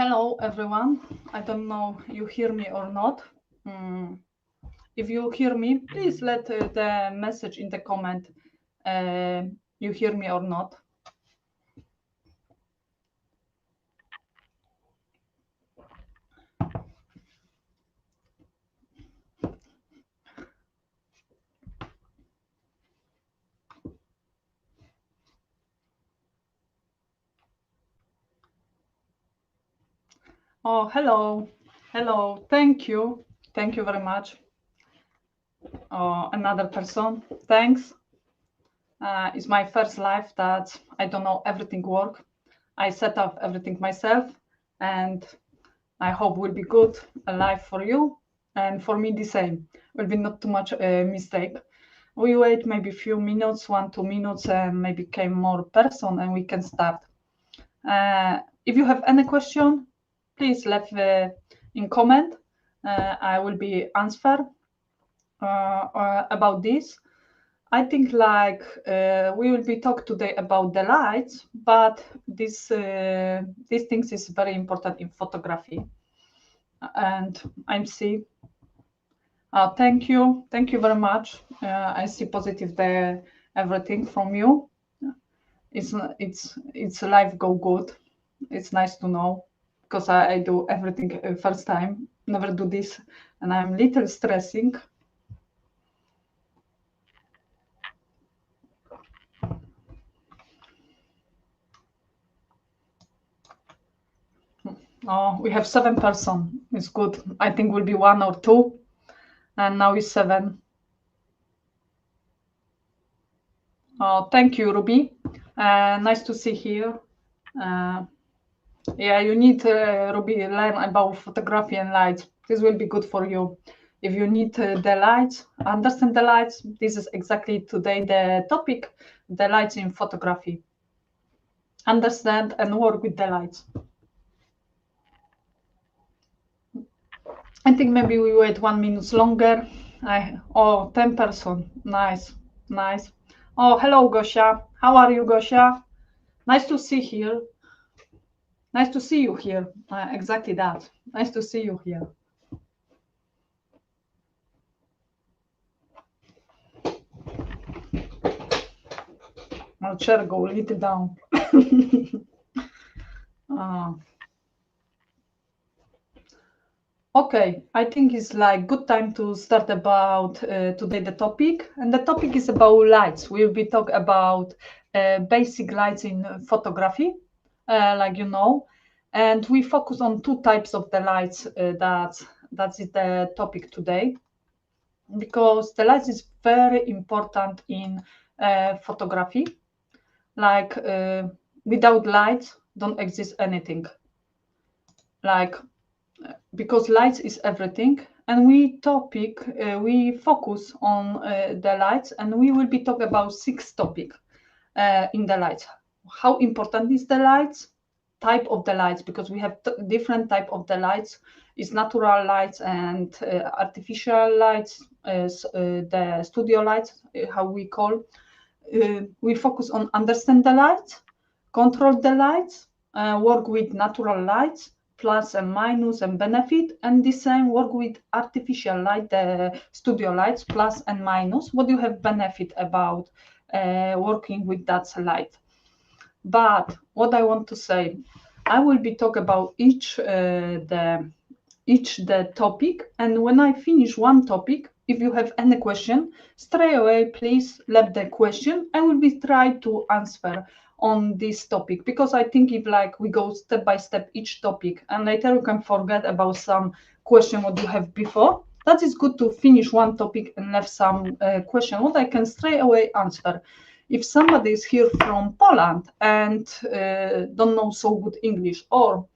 Hello, everyone. I don't know you hear me or not. If you hear me, please let the message in the comment you hear me or not. Oh, hello. Hello. Thank you. Thank you very much. Another person. Thanks. It's my first live that I don't know everything work. I set up everything myself, and I hope will be good live for you, and for me the same. Will be not too much mistake. We wait maybe a few minutes, 1-2 minutes, and maybe came more person, and we can start. If you have any question, please leave in comment. I will be answer about this. I think like we will be talk today about the lights, but this these things is very important in photography. And I'm see. Thank you very much. I see positive there everything from you. It's life go good. It's nice to know because I do everything first time, never do this, and I'm little stressing. Oh, we have 7 person. It's good. I think will be 1 or 2, and now it's 7. Oh, thank you, Ruby. Nice to see here. Yeah, you need Ruby learn about photography and lights. This will be good for you. If you need the lights, understand the lights. This is exactly today the topic: the lights in photography. Understand and work with the lights. I think maybe we wait 1 minute longer. 10 person. Nice. Oh, hello, Gosia. How are you, Gosia? Nice to see here. Nice to see you here. Exactly that. Nice to see you here. My chair go a little down. Okay, I think it's like good time to start about today the topic, and the topic is about lights. We'll be talk about basic lights in photography, like you know, and we focus on 2 types of the lights. That's the topic today, because the light is very important in photography. Like without lights, don't exist anything. Like because lights is everything, and we focus on the lights, and we will be talking about 6 topics in the lights. How important is the lights, type of the lights, because we have different type of the lights. Is natural lights and artificial lights, the studio lights, how we call. We focus on understand the lights, control the lights, work with natural lights, plus and minus and benefit, and the same work with artificial light, the studio lights, plus and minus. What you have benefit about working with that light. But what I want to say, I will be talk about each the topic, and when I finish one topic, if you have any question, straight away please leave the question. I will be try to answer on this topic, because I think if like we go step by step each topic, and later you can forget about some question what you have before, that is good to finish one topic and have some question what I can straight away answer. If somebody is here from Poland and don't know so good English, or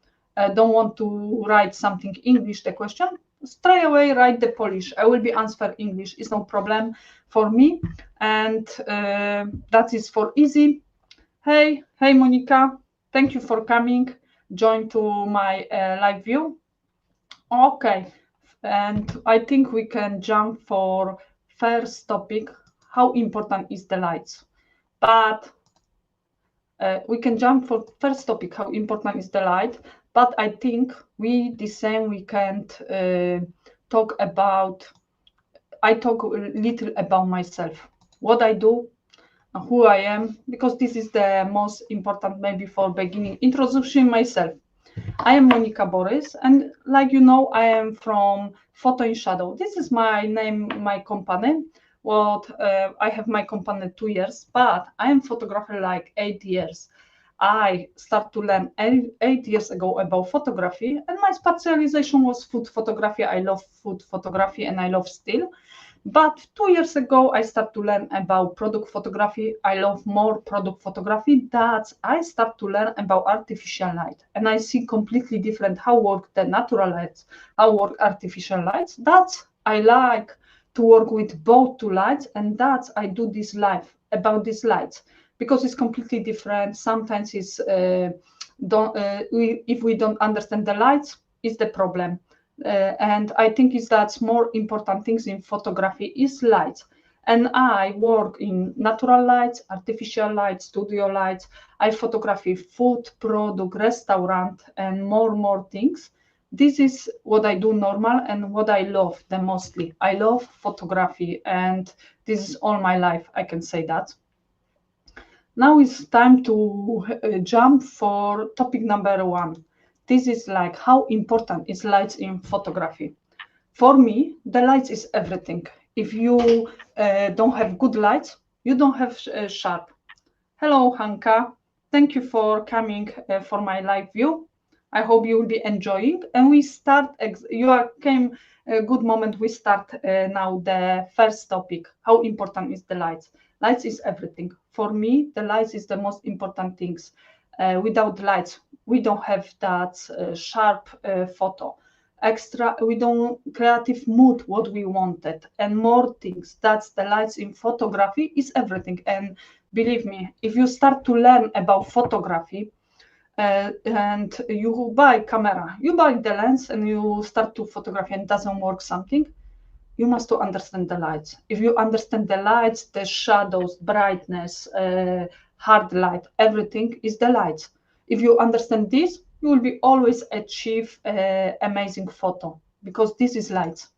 don't want to write something English, the question, straight away write the Polish. I will be answer English. It's no problem for me, and that is for easy. Hey, Monica, thank you for coming. Join to my live view. Okay, and I think we can jump for first topic. How important is the lights? But we can jump for first topic. How important is the light? but I think we can't talk about. I talk a little about myself, what I do, who I am, because this is the most important maybe for beginning. Introducing myself. I am Monika Borys, and like you know, I am from Photo in Shadow. This is my name, my company. I have my company 2 years, but I am photographer like 8 years. I start to learn 8 years ago about photography, and my specialization was food photography. I love food photography and I love still. But 2 years ago, I started to learn about product photography. I love more product photography. That I start to learn about artificial light, and I see completely different how work the natural lights, how work artificial lights. That's I like to work with both two lights, and that's I do this live about these lights because it's completely different. Sometimes it's if we don't understand the lights, is the problem. And I think is that more important things in photography is light. And I work in natural lights, artificial lights, studio lights. I photography food, product, restaurant, and more things. This is what I do normal and what I love the mostly. I love photography, and this is all my life. I can say that. Now it's time to jump for topic number 1. This is like how important is lights in photography. For me, the lights is everything. If you don't have good lights, you don't have sharp. Hello, Hanka. Thank you for coming for my live view. I hope you will be enjoying. And we start, came a good moment. We start now the first topic. How important is the lights? Lights is everything. For me, the lights is the most important things. Without lights, we don't have that sharp photo. We don't creative mood what we wanted and more things. That's the lights in photography is everything. And believe me, if you start to learn about photography and you buy camera, you buy the lens and you start to photography and doesn't work something, you must to understand the lights. If you understand the lights, the shadows, brightness, hard light, everything is the lights. If you understand this, you will be always achieve amazing photo because this is lights.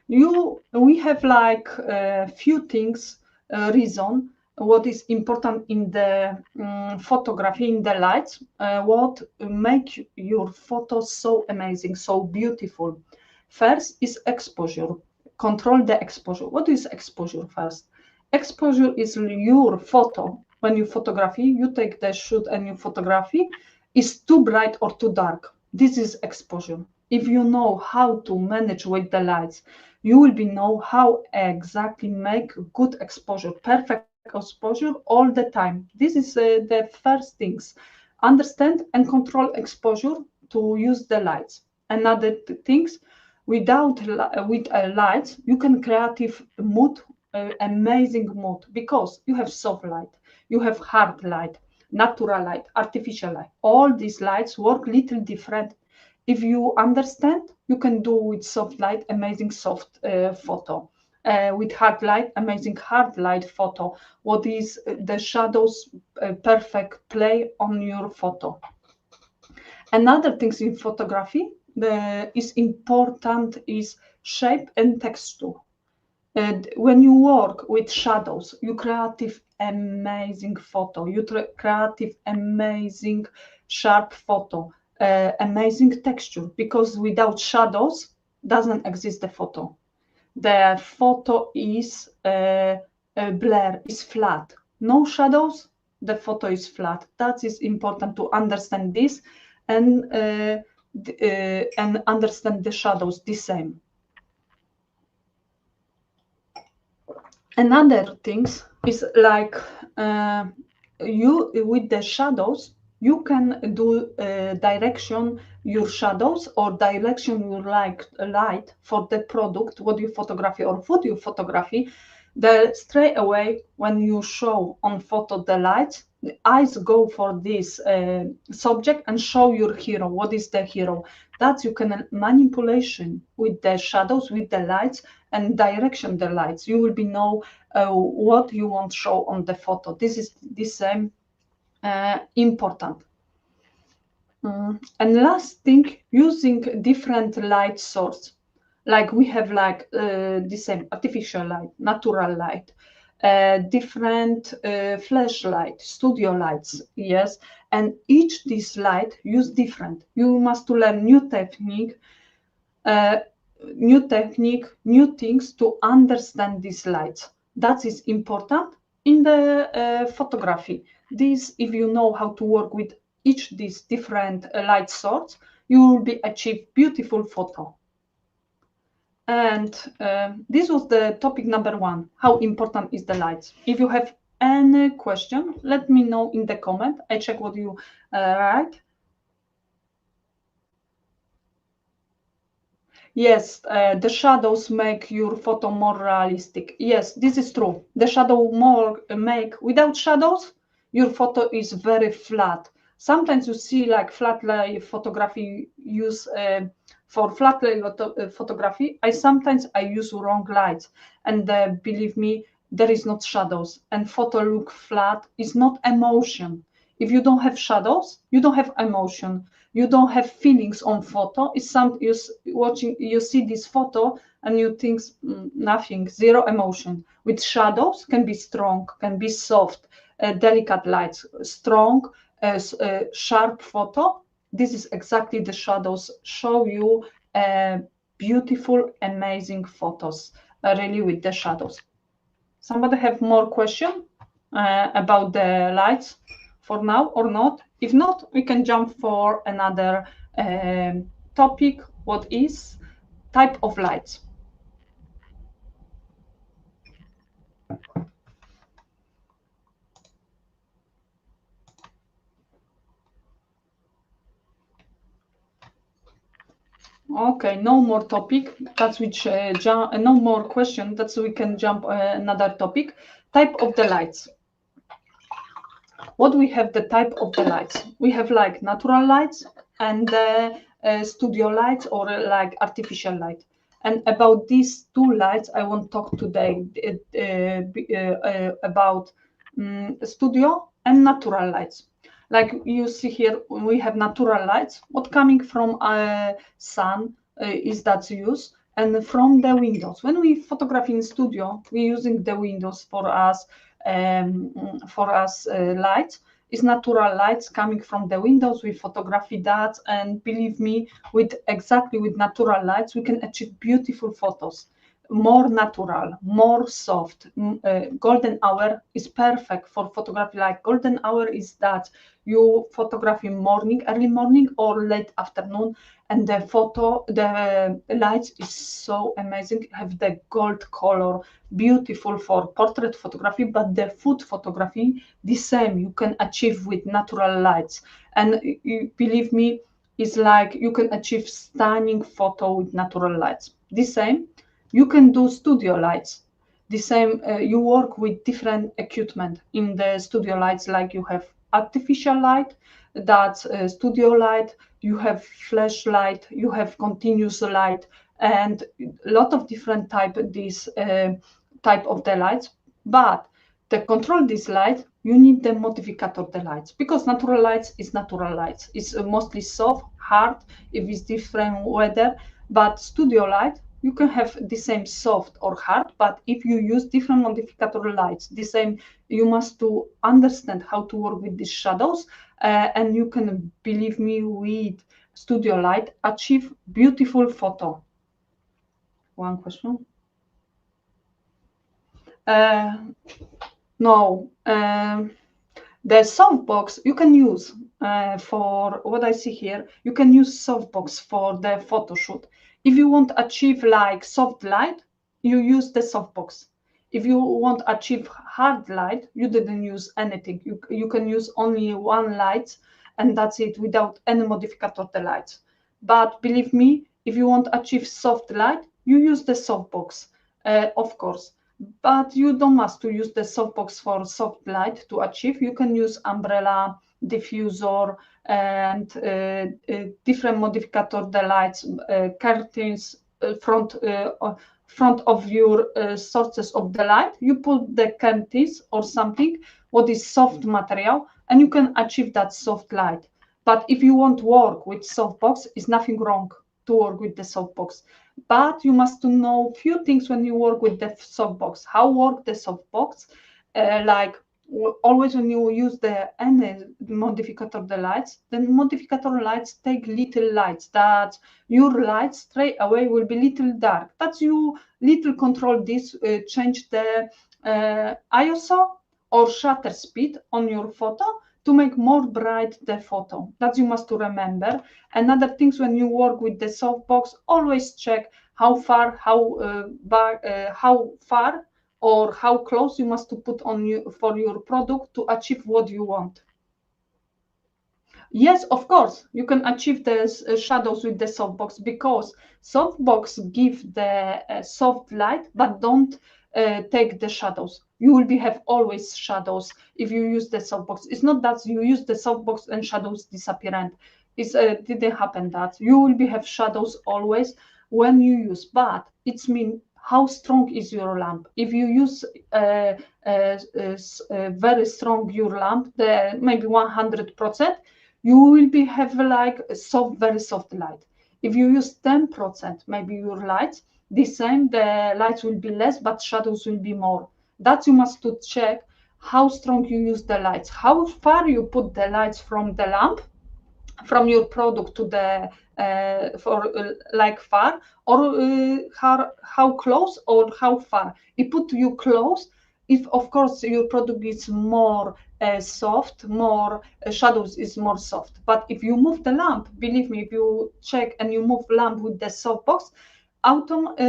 We have like a few things reason what is important in the photography in the lights, what make your photos so amazing, so beautiful. First is exposure. Control the exposure. What is exposure first? Exposure is your photo. When you photography, you take the shoot and you photography is too bright or too dark. This is exposure. If you know how to manage with the lights, you will be know how exactly make good exposure, perfect exposure all the time. This is the first things. Understand and control exposure to use the lights. Another things, with lights, you can creative mood, amazing mood because you have soft light, you have hard light, natural light, artificial light. All these lights work little different. If you understand, you can do with soft light, amazing soft photo. With hard light, amazing hard light photo. What is the shadows, perfect play on your photo. Another things in photography is important is shape and texture. And when you work with shadows, you creative amazing photo. You creative amazing sharp photo, amazing texture. Because without shadows, doesn't exist the photo. The photo is blur, is flat. No shadows, the photo is flat. That is important to understand this and understand the shadows the same. Another things is like you with the shadows, you can do direction your shadows or direction your light for the product, what you photography or what you photography. The straight away when you show on photo the lights, the eyes go for this subject and show your hero. What is the hero? That you can manipulation with the shadows, with the lights, and direction the lights. You will be know what you want to show on the photo. This is the same important. And last thing, using different light source. Like we have like the same artificial light, natural light, different flashlight, studio lights, yes. And each this light use different. You must learn uh, new things to understand these lights. That is important in the photography. This, if you know how to work with each these different light source, you will be achieve beautiful photo. And this was the topic number 1. How important is the lights? If you have any question, let me know in the comment. I check what you write. Yes, the shadows make your photo more realistic. Yes, this is true. The shadow more make without shadows, your photo is very flat. Sometimes you see like flat lay photography use for flat lay photography. Sometimes I use wrong lights, and believe me, there is not shadows, and photo look flat. Is not emotion. If you don't have shadows, you don't have emotion, you don't have feelings on photo. It's some you see this photo and you think nothing, zero emotion. With shadows can be strong, can be soft, delicate lights, strong, sharp photo. This is exactly the shadows show you beautiful, amazing photos, really with the shadows. Somebody have more question about the lights for now or not? If not, we can jump for another topic. What is type of lights? Okay, no more topic. That's which no more question. That's we can jump another topic. Type of the lights. What we have the type of the lights? We have like natural lights and studio lights or like artificial light. And about these two lights, I want to talk today about studio and natural lights. Like you see here, we have natural lights. What coming from sun is that's used, and from the windows. When we photograph in studio, we're using the windows for us lights. Is natural lights coming from the windows with photography that, and believe me, with exactly with natural lights we can achieve beautiful photos, more natural, more soft. Golden hour is perfect for photography. Like golden hour is that you photograph in morning, early morning or late afternoon, and the lights is so amazing, have the gold color, beautiful for portrait photography. But the food photography, the same, you can achieve with natural lights. And believe me, it's like you can achieve stunning photo with natural lights. The same, you can do studio lights. The same, you work with different equipment in the studio lights. Like you have artificial light, that's studio light, you have flashlight, you have continuous light, and a lot of different type of the lights. But to control this light, you need the modifier of the lights, because natural lights is natural lights. It's mostly soft, hard, if it's different weather. But studio light, you can have the same soft or hard, but if you use different modifier lights, the same, you must to understand how to work with these shadows, and you can, believe me, with studio light achieve beautiful photo. One question. No, the softbox you can use for what I see here. You can use softbox for the photo shoot. If you want to achieve like soft light, you use the softbox. If you want to achieve hard light, you didn't use anything. You can use only one light, and that's it, without any modifier of the lights. But believe me, if you want to achieve soft light, you use the softbox, of course. But you don't must to use the softbox for soft light to achieve. You can use umbrella, diffuser, and different modifier the lights, curtains, front of your sources of the light. You put the curtains or something what is soft material, and you can achieve that soft light. But if you want to work with softbox, it's nothing wrong to work with the softbox. But you must know few things when you work with the softbox. How work the softbox? Like always when you use the any modifier the lights, the modifier lights take little lights. That your lights straight away will be little dark. That's you little control this, change the ISO or shutter speed on your photo to make more bright the photo. That you must remember. Another things when you work with the softbox, always check how far, how far or how close you must to put on you for your product to achieve what you want. Yes, of course, you can achieve the shadows with the softbox because softbox give the soft light, but don't take the shadows. You will have always shadows if you use the softbox. It's not that you use the softbox and shadows disappear. It didn't happen that. You will have shadows always when you use, but it's mean how strong is your lamp. If you use very strong your lamp, maybe 100%, you will have like soft, very soft light. If you use 10%, maybe your lights, the same, the lights will be less, but shadows will be more. That you must to check how strong you use the lights, how far you put the lights from the lamp, from your product to the like far, or how close or how far. If put you close, if of course your product is more soft, more shadows is more soft. But if you move the lamp, believe me, if you check and you move lamp with the softbox,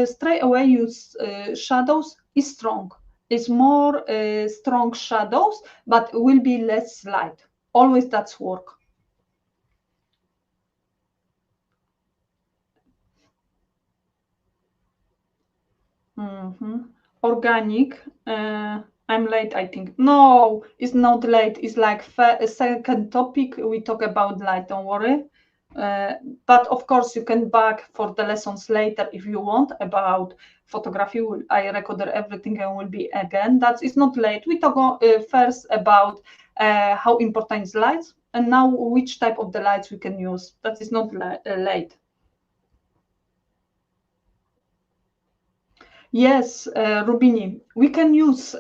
straight away use shadows is strong. It's more strong shadows, but will be less light. Always that's work. Organic. I'm late, I think. No, it's not late. It's like a second topic. We talk about light. Don't worry. But of course, you can back for the lessons later if you want about photography. I record everything and will be again. That is not late. We talk first about how important is lights, and now which type of the lights we can use. That is not late. Yes, Rubini, we can use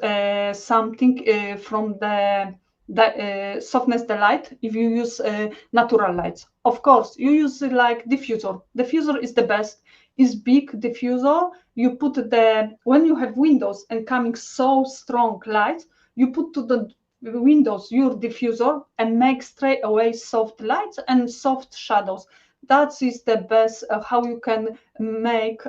something from the softness the light if you use natural lights. Of course, you use like diffuser. Diffuser is the best. Is big diffuser. You put when you have windows and coming so strong light, you put to the windows your diffuser and make straight away soft lights and soft shadows. That is the best how you can make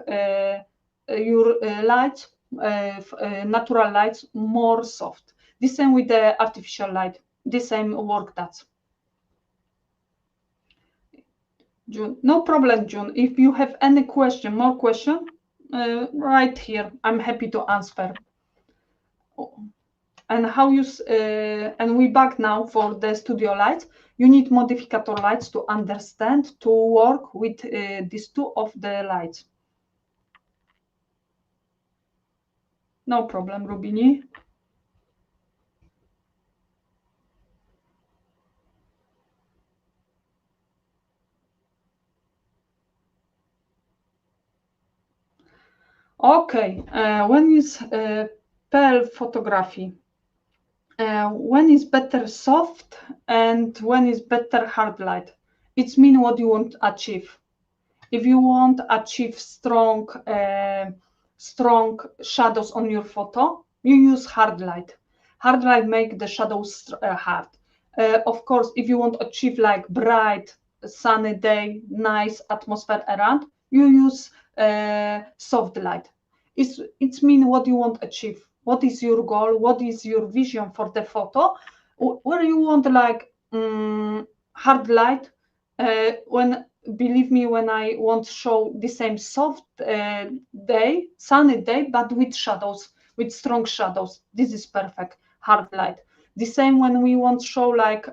your lights, natural lights, more soft. The same with the artificial light. The same work that. June, no problem, June. If you have any question, more question, right here, I'm happy to answer. And how you and we back now for the studio lights. You need modifier lights to understand to work with these two of the lights. No problem, Rubini. Okay, when is pearl photography? When is better soft and when is better hard light? It's mean what you want to achieve. If you want to achieve strong shadows on your photo, you use hard light. Hard light make the shadows hard. Of course, if you want to achieve like bright, sunny day, nice atmosphere around, you use soft light. It's mean what you want to achieve. What is your goal? What is your vision for the photo? Where you want like hard light? When believe me, when I want to show the same soft day, sunny day, but with shadows, with strong shadows, this is perfect hard light. The same when we want to show like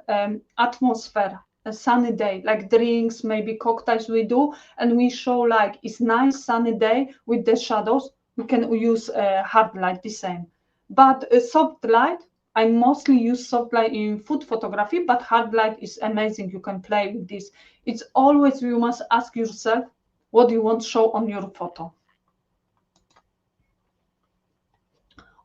atmosphere, a sunny day, like drinks, maybe cocktails we do, and we show like it's nice sunny day with the shadows. We can use hard light the same, but soft light I mostly use soft light in food photography, but hard light is amazing. You can play with this. It's always, you must ask yourself, what do you want to show on your photo?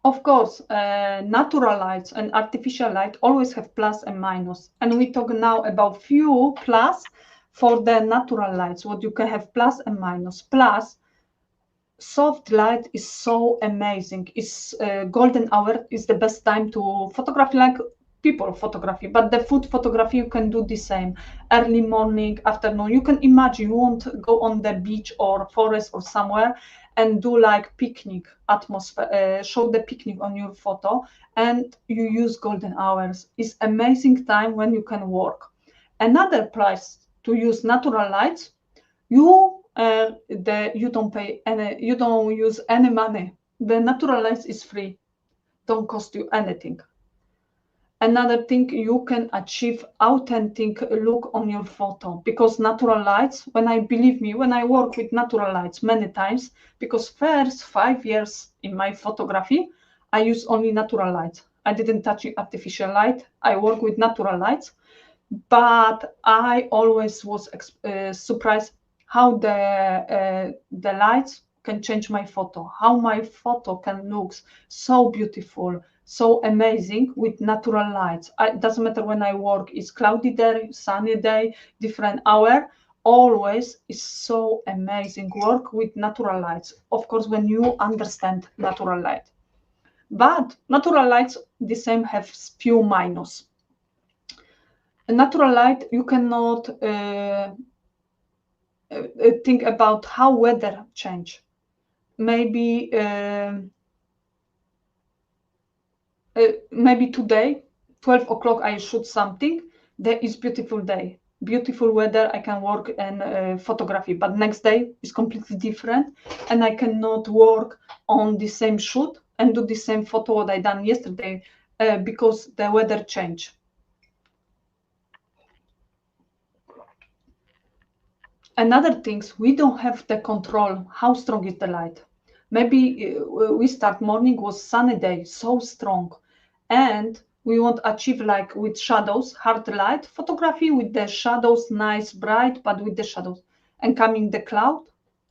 Of course, natural lights and artificial light always have plus and minus. And we talk now about few plus for the natural lights, what you can have plus and minus. Plus, soft light is so amazing. It's golden hour is the best time to photography, like people photography, but the food photography you can do the same. Early morning, afternoon. You can imagine you want to go on the beach or forest or somewhere and do like picnic atmosphere, show the picnic on your photo, and you use golden hours. It's amazing time when you can work. Another place to use natural lights, you don't pay any, you don't use any money. The natural light is free, don't cost you anything. Another thing, you can achieve authentic look on your photo, because natural lights, when I work with natural lights many times, because first 5 years in my photography I use only natural lights. I didn't touch artificial light. I work with natural lights, but I always was surprised how the lights can change my photo, how my photo can look so beautiful, so amazing with natural lights. It doesn't matter when I work, it's cloudy day, sunny day, different hour, always is so amazing work with natural lights. Of course, when you understand natural light. But natural lights, the same, have few minus. A natural light, you cannot think about how weather change. Maybe maybe today 12 o'clock I shoot something, there is beautiful day, beautiful weather, I can work in photography, but next day is completely different and I cannot work on the same shoot and do the same photo what I done yesterday because the weather change. Another things, we don't have the control how strong is the light. Maybe we start morning was sunny day, so strong, and we want to achieve like with shadows, hard light photography with the shadows, nice bright, but with the shadows, and coming the cloud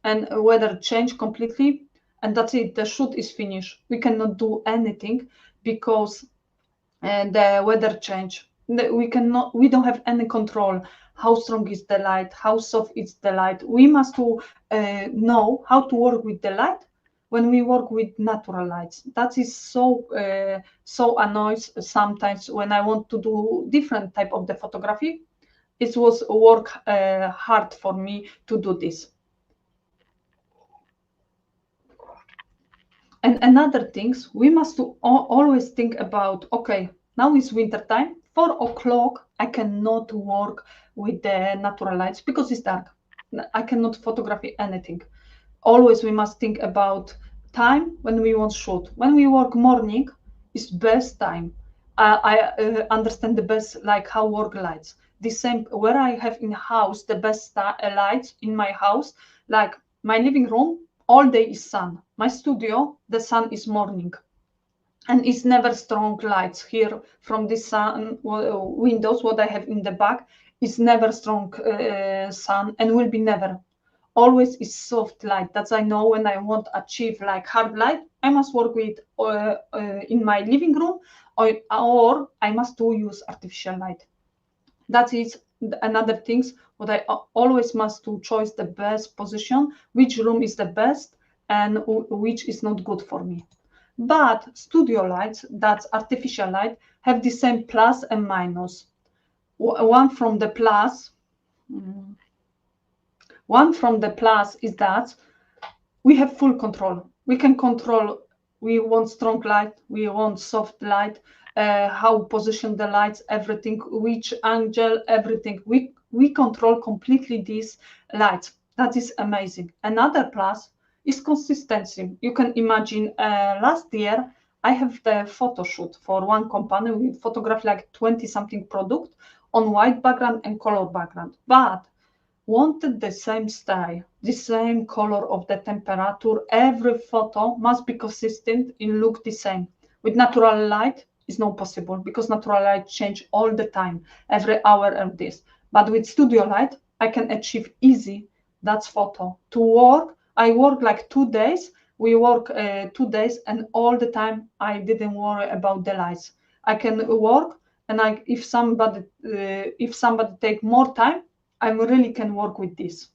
and weather change completely, and that's it. The shoot is finished. We cannot do anything because the weather change. We don't have any control how strong is the light, how soft is the light. We must know how to work with the light when we work with natural lights. That is so annoys sometimes when I want to do different type of the photography. It was work hard for me to do this. And another things, we must always think about, okay, now it's winter time, 4 o'clock, I cannot work with the natural lights because it's dark. I cannot photography anything. Always we must think about time when we want to shoot. When we work morning, is best time. I understand the best, like how work lights. The same where I have in house the best lights in my house, like my living room, all day is sun. My studio, the sun is morning. And it's never strong lights here from the sun windows, what I have in the back is never strong sun and will be never. Always is soft light. That's I know when I want to achieve like hard light, I must work with in my living room or I must use artificial light. That is another things what I always must to choose the best position, which room is the best and which is not good for me. But studio lights, that's artificial light, have the same plus and minus. One from the plus is that we have full control. We can control, we want strong light, we want soft light, how position the lights, everything, which angle, everything. We control completely these lights. That is amazing. Another plus is consistency. You can imagine last year I have the photo shoot for one company. We photographed like 20 something product on white background and color background, but wanted the same style, the same color of the temperature. Every photo must be consistent and look the same. With natural light, is not possible because natural light change all the time, every hour and this. But with studio light, I can achieve easy that's photo. To work, I work like 2 days. We work 2 days, and all the time I didn't worry about the lights. I can work, and if somebody take more time, I really can work with this.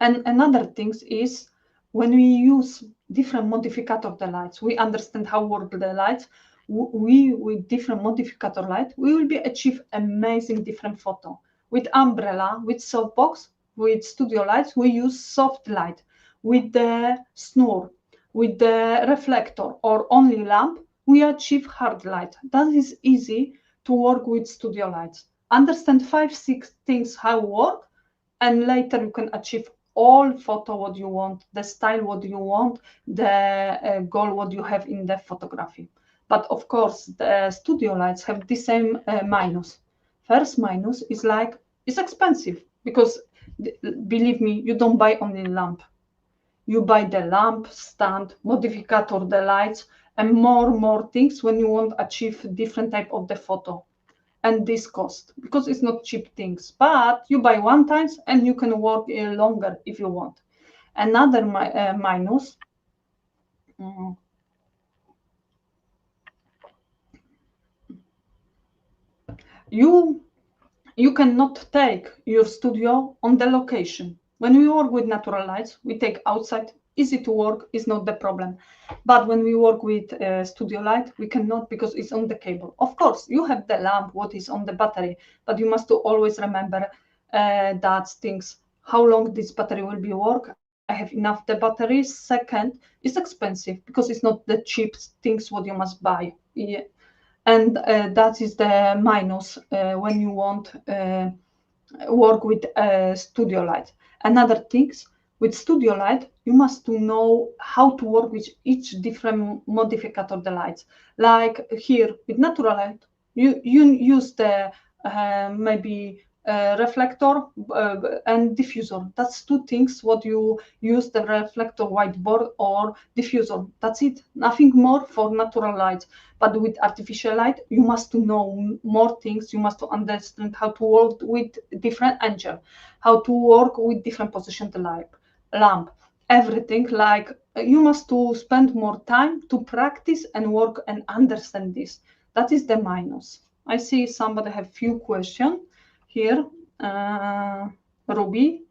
And another thing is when we use different modifier of the lights, we understand how work the lights. We with different modifier light, we will be achieve amazing different photo. With umbrella, with softbox, with studio lights, we use soft light. With the snore, with the reflector or only lamp, we achieve hard light. That is easy to work with studio lights. Understand 5-6 things how work, and later you can achieve all photo what you want, the style what you want, the goal what you have in the photography. But of course, the studio lights have the same minus. First minus is like it's expensive because believe me, you don't buy only lamp. You buy the lamp, stand, modifier, the lights, and more things when you want to achieve different type of the photo. And this cost because it's not cheap things, but you buy one times and you can work longer if you want. Another minus, you cannot take your studio on the location. When we work with natural lights, we take outside. Easy to work is not the problem, but when we work with studio light, we cannot because it's on the cable. Of course, you have the lamp, what is on the battery, but you must always remember that things, how long this battery will be work. I have enough the batteries. Second, it's expensive because it's not the cheap things what you must buy. Yeah. And that is the minus when you want work with studio light. Another things, with studio light, you must know how to work with each different modifier of the lights. Like here with natural light, you use the maybe reflector and diffuser. That's two things what you use, the reflector, whiteboard, or diffuser. That's it, nothing more for natural light. But with artificial light, you must know more things. You must understand how to work with different angle, how to work with different position the lamp, everything. Like you must to spend more time to practice and work and understand this. That is the minus. I see somebody have few questions here. Ruby,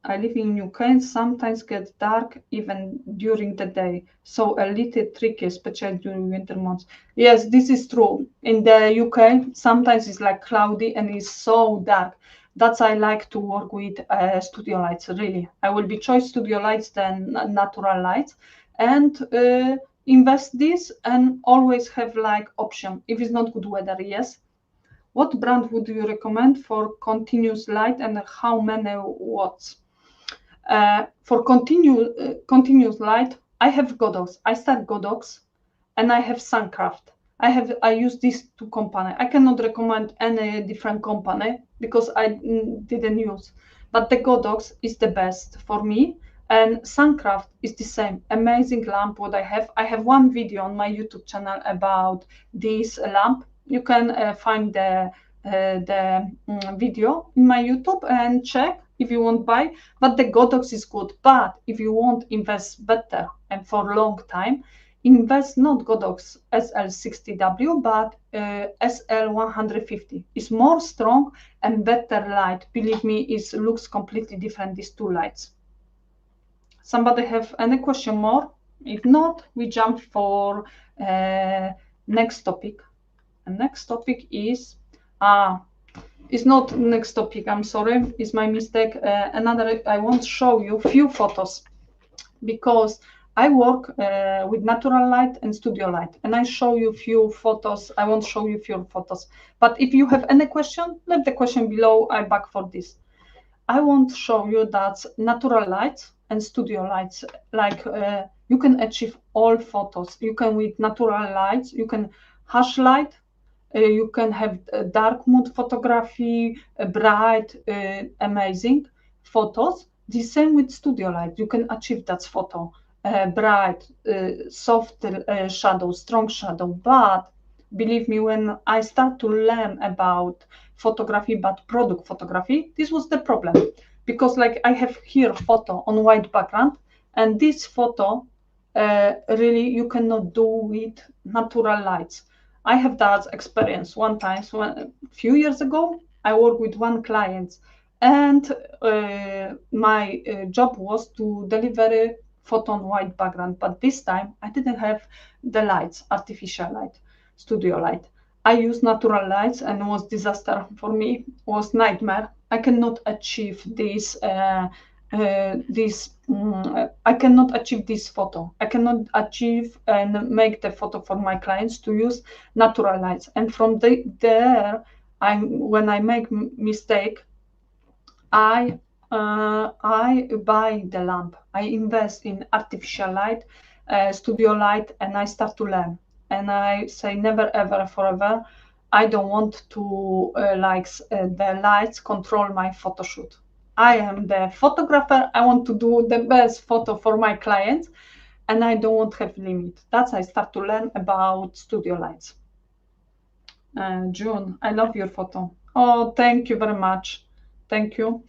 I live in UK and sometimes gets dark even during the day, so a little tricky, especially during winter months. Yes, this is true. In the UK, sometimes it's like cloudy and it's so dark. That's I like to work with studio lights. Really, I will be choice studio lights than natural lights, and invest this and always have like option if it's not good weather. Yes. What brand would you recommend for continuous light and how many watts? For continuous light, I have Godox. I start Godox, and I have Suncraft. I use these two companies. I cannot recommend any different company because I didn't use. But the Godox is the best for me, and Suncraft is the same. Amazing lamp. What I have. I have one video on my YouTube channel about this lamp. You can find the video in my YouTube and check if you want buy. But the Godox is good. But if you want invest better and for long time, invest not Godox SL60W, but SL150. It's more strong and better light. Believe me, it looks completely different, these two lights. Somebody have any question more? If not, we jump for next topic. And next topic is it's not next topic. I'm sorry, it's my mistake. Another, I want to show you few photos because I work with natural light and studio light, and I show you few photos. I won't show you few photos, but if you have any question, leave the question below. I'm back for this. I want to show you that natural lights and studio lights, like you can achieve all photos. You can with natural lights, you can harsh light, you can have dark mode photography, bright, amazing photos. The same with studio light, you can achieve that photo. bright, soft shadow, strong shadow. But believe me, when I start to learn about photography, but product photography, this was the problem. Because like I have here photo on white background, and this photo really you cannot do with natural lights. I have that experience one time. So a few years ago, I worked with one client, and my job was to deliver a photo on white background. But this time, I didn't have the lights, artificial light, studio light. I used natural lights, and it was disaster for me. It was nightmare. I cannot achieve this. I cannot achieve this photo. I cannot achieve and make the photo for my clients to use natural lights. And from there, when I make mistake, I buy the lamp. I invest in artificial light, studio light, and I start to learn. And I say never, ever, forever. I don't want to the lights control my photo shoot. I am the photographer. I want to do the best photo for my clients, and I don't want to have limit. That's I start to learn about studio lights. June, I love your photo. Oh, thank you very much. Thank you.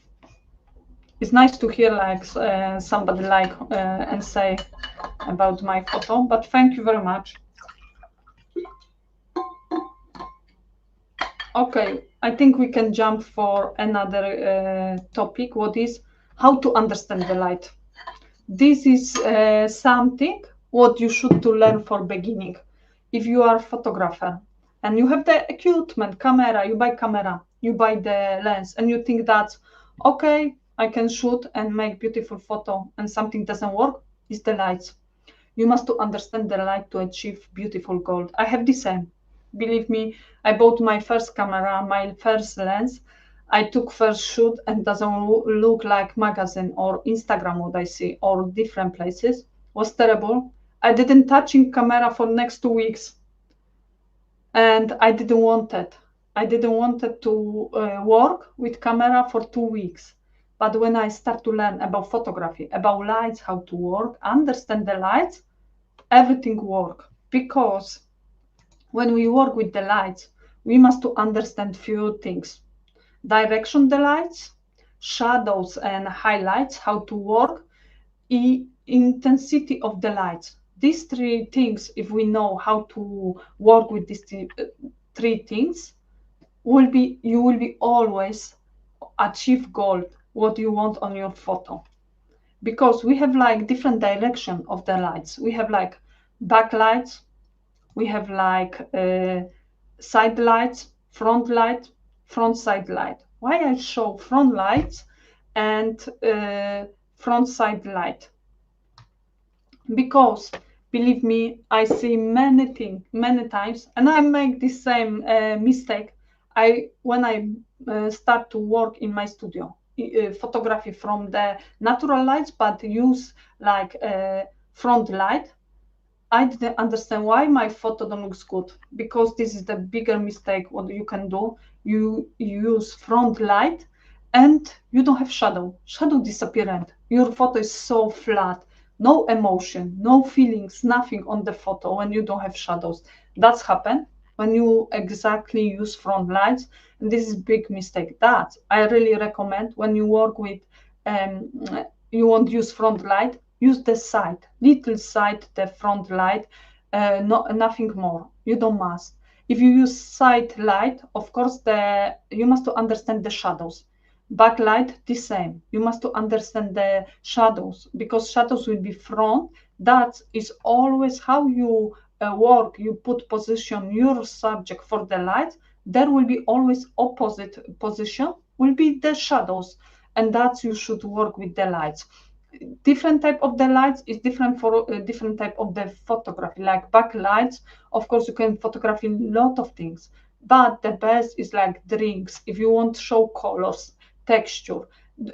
It's nice to hear somebody and say about my photo, but thank you very much. Okay, I think we can jump for another topic. What is how to understand the light? This is something what you should to learn for beginning. If you are a photographer and you have the equipment, camera, you buy camera, you buy the lens, and you think that okay, I can shoot and make beautiful photo, and something doesn't work, is the lights. You must to understand the light to achieve beautiful gold. I have the same. Believe me, I bought my first camera, my first lens. I took first shoot and doesn't look like magazine or Instagram what I see or different places. Was terrible. I didn't touch in camera for next 2 weeks, and I didn't want it. I didn't want it to work with camera for 2 weeks. But when I start to learn about photography, about lights, how to work, understand the lights, everything work. Because when we work with the lights, we must to understand few things. Direction the lights, shadows and highlights, how to work, intensity of the lights. These three things, if we know how to work with these three things, you will be always achieve gold, what you want on your photo. Because we have like different direction of the lights. We have like backlights, we have like side lights, front light, front side light. Why I show front lights and front side light? Because believe me, I see many times, and I make the same mistake. When I start to work in my studio, photography from the natural lights, but use like front light. I didn't understand why my photo don't looks good, because this is the bigger mistake what you can do. You use front light and you don't have shadow. Shadow disappearance. Your photo is so flat, no emotion, no feelings, nothing on the photo when you don't have shadows. That's happened when you exactly use front lights, and this is big mistake. That I really recommend when you work with you won't use front light. Use the side, little side, the front light, nothing more. You don't must. If you use side light, of course, you must to understand the shadows. Backlight, the same. You must to understand the shadows, because shadows will be front. That is always how you work. You put position your subject for the light. There will be always opposite position, will be the shadows, and that you should work with the lights. Different type of the lights is different for different type of the photography. Like backlights, of course, you can photograph a lot of things, but the best is like drinks. If you want to show colors, texture,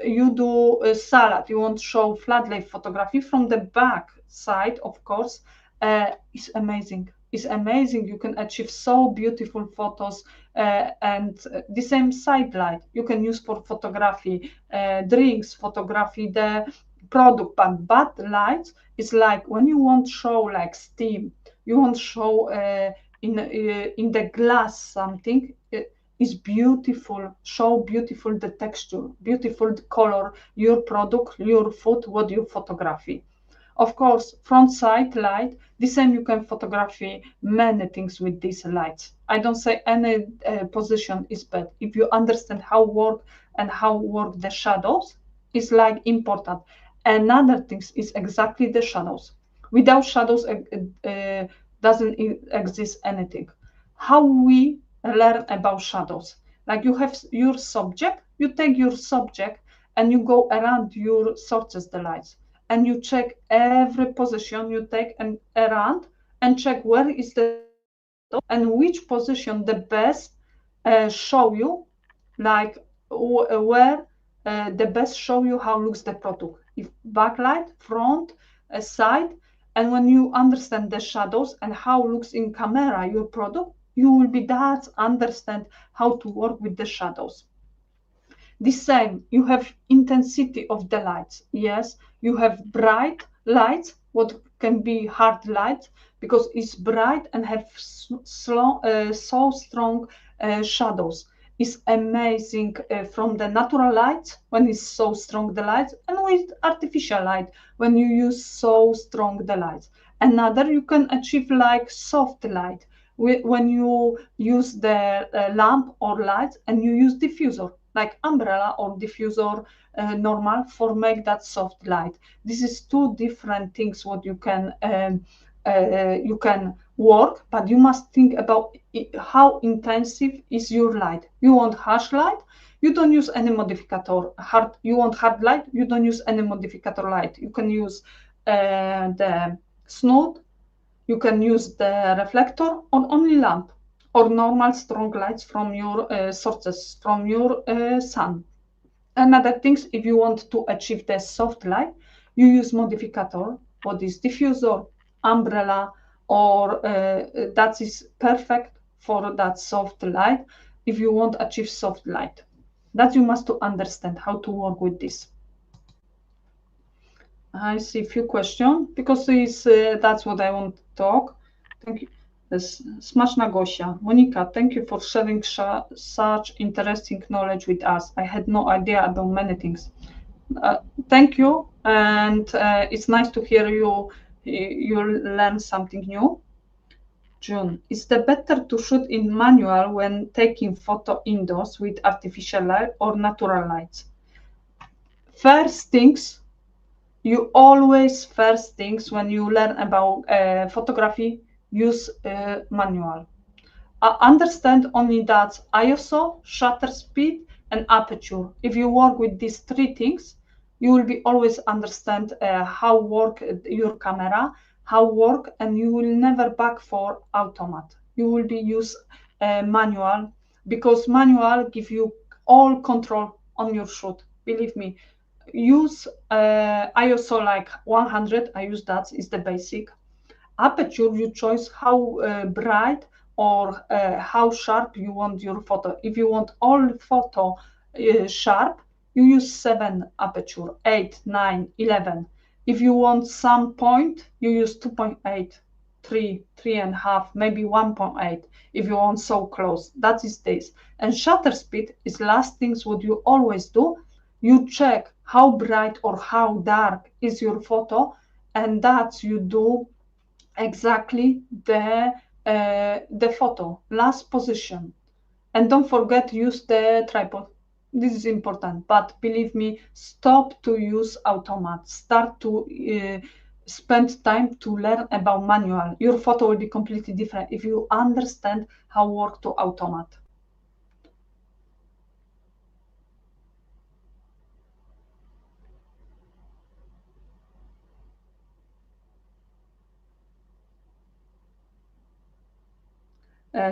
you do a salad, you want to show flat lay photography from the back side, of course, it's amazing. It's amazing. You can achieve so beautiful photos, and the same side light you can use for photography, drinks photography, the product, but bad lights is like when you want to show like steam, you want to show in the glass something. Is beautiful, show beautiful the texture, beautiful the color, your product, your food, what you photography. Of course, front side light, the same you can photography many things with these lights. I don't say any position is bad. If you understand how work and how work the shadows, is like important. Another thing is exactly the shadows. Without shadows, doesn't exist anything. How we learn about shadows? Like you have your subject, you take your subject and you go around your sources the lights and you check every position you take and around and check where is the and which position the best show you like where the best show you how looks the product, if backlight, front, side. And when you understand the shadows and how looks in camera your product, you will be that understand how to work with the shadows. The same, you have intensity of the lights. Yes, you have bright lights, what can be hard light because it's bright and have so strong shadows. It's amazing from the natural light when it's so strong the light, and with artificial light when you use so strong the light. Another you can achieve like soft light when you use the lamp or light and you use diffuser like umbrella or diffuser normal for make that soft light. This is two different things what you can work, but you must think about how intensive is your light. You want harsh light, you don't use any modifier. You want hard light, you don't use any modifier light. You can use the snoot, you can use the reflector or only lamp or normal strong lights from your sources, from your sun. Another things, if you want to achieve the soft light, you use modifier, what is diffuser, umbrella, or that is perfect for that soft light. If you want to achieve soft light, that you must to understand how to work with this. I see a few questions because that's what I want to talk. Thank you. Smaczna Gosia. Monika, thank you for sharing such interesting knowledge with us. I had no idea about many things. Thank you, and it's nice to hear you learn something new. June, is it better to shoot in manual when taking photo indoors with artificial light or natural lights? First things, you always first things when you learn about photography, use manual. Understand only that ISO, shutter speed, and aperture. If you work with these three things, you will be always understand how work your camera, how work, and you will never back for automat. You will be use manual because manual give you all control on your shoot. Believe me. Use ISO like 100. I use that is the basic. Aperture, you choose how bright or how sharp you want your photo. If you want all photo sharp, you use 7 aperture, 8, 9, 11. If you want some point, you use 2.8, 3, 3.5, maybe 1.8. If you want so close, that is this. And shutter speed is last things what you always do. You check how bright or how dark is your photo, and that you do exactly the photo last position. And don't forget use the tripod. This is important, but believe me, stop to use automat, start to spend time to learn about manual. Your photo will be completely different if you understand how work to automat.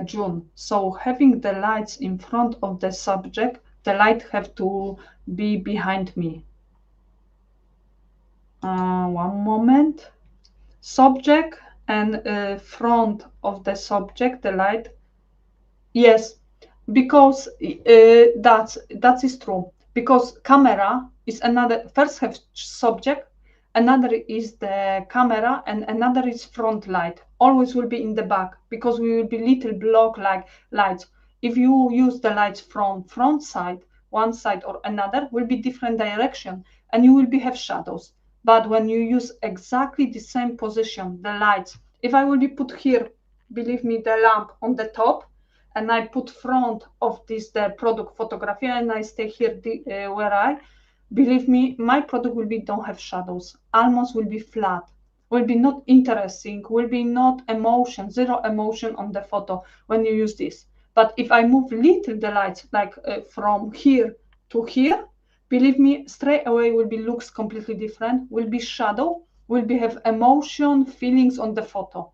June. So having the lights in front of the subject, the light have to be behind me. One moment. Subject and front of the subject, the light. Yes, because that is true. because camera is another, first have subject, another is the camera, and another is front light. Always will be in the back, because we will be little block like lights. If you use the lights from front side, one side or another, will be different direction, and you will be have shadows. But when you use exactly the same position, the lights, if I will be put here, believe me, the lamp on the top, and I put front of this the product photography, and I stay here where I, believe me, my product will be don't have shadows, almost will be flat, will be not interesting, will be not emotion, zero emotion on the photo when you use this. But if I move little the lights, like from here to here, believe me, straight away will be looks completely different, will be shadow, will be have emotion, feelings on the photo.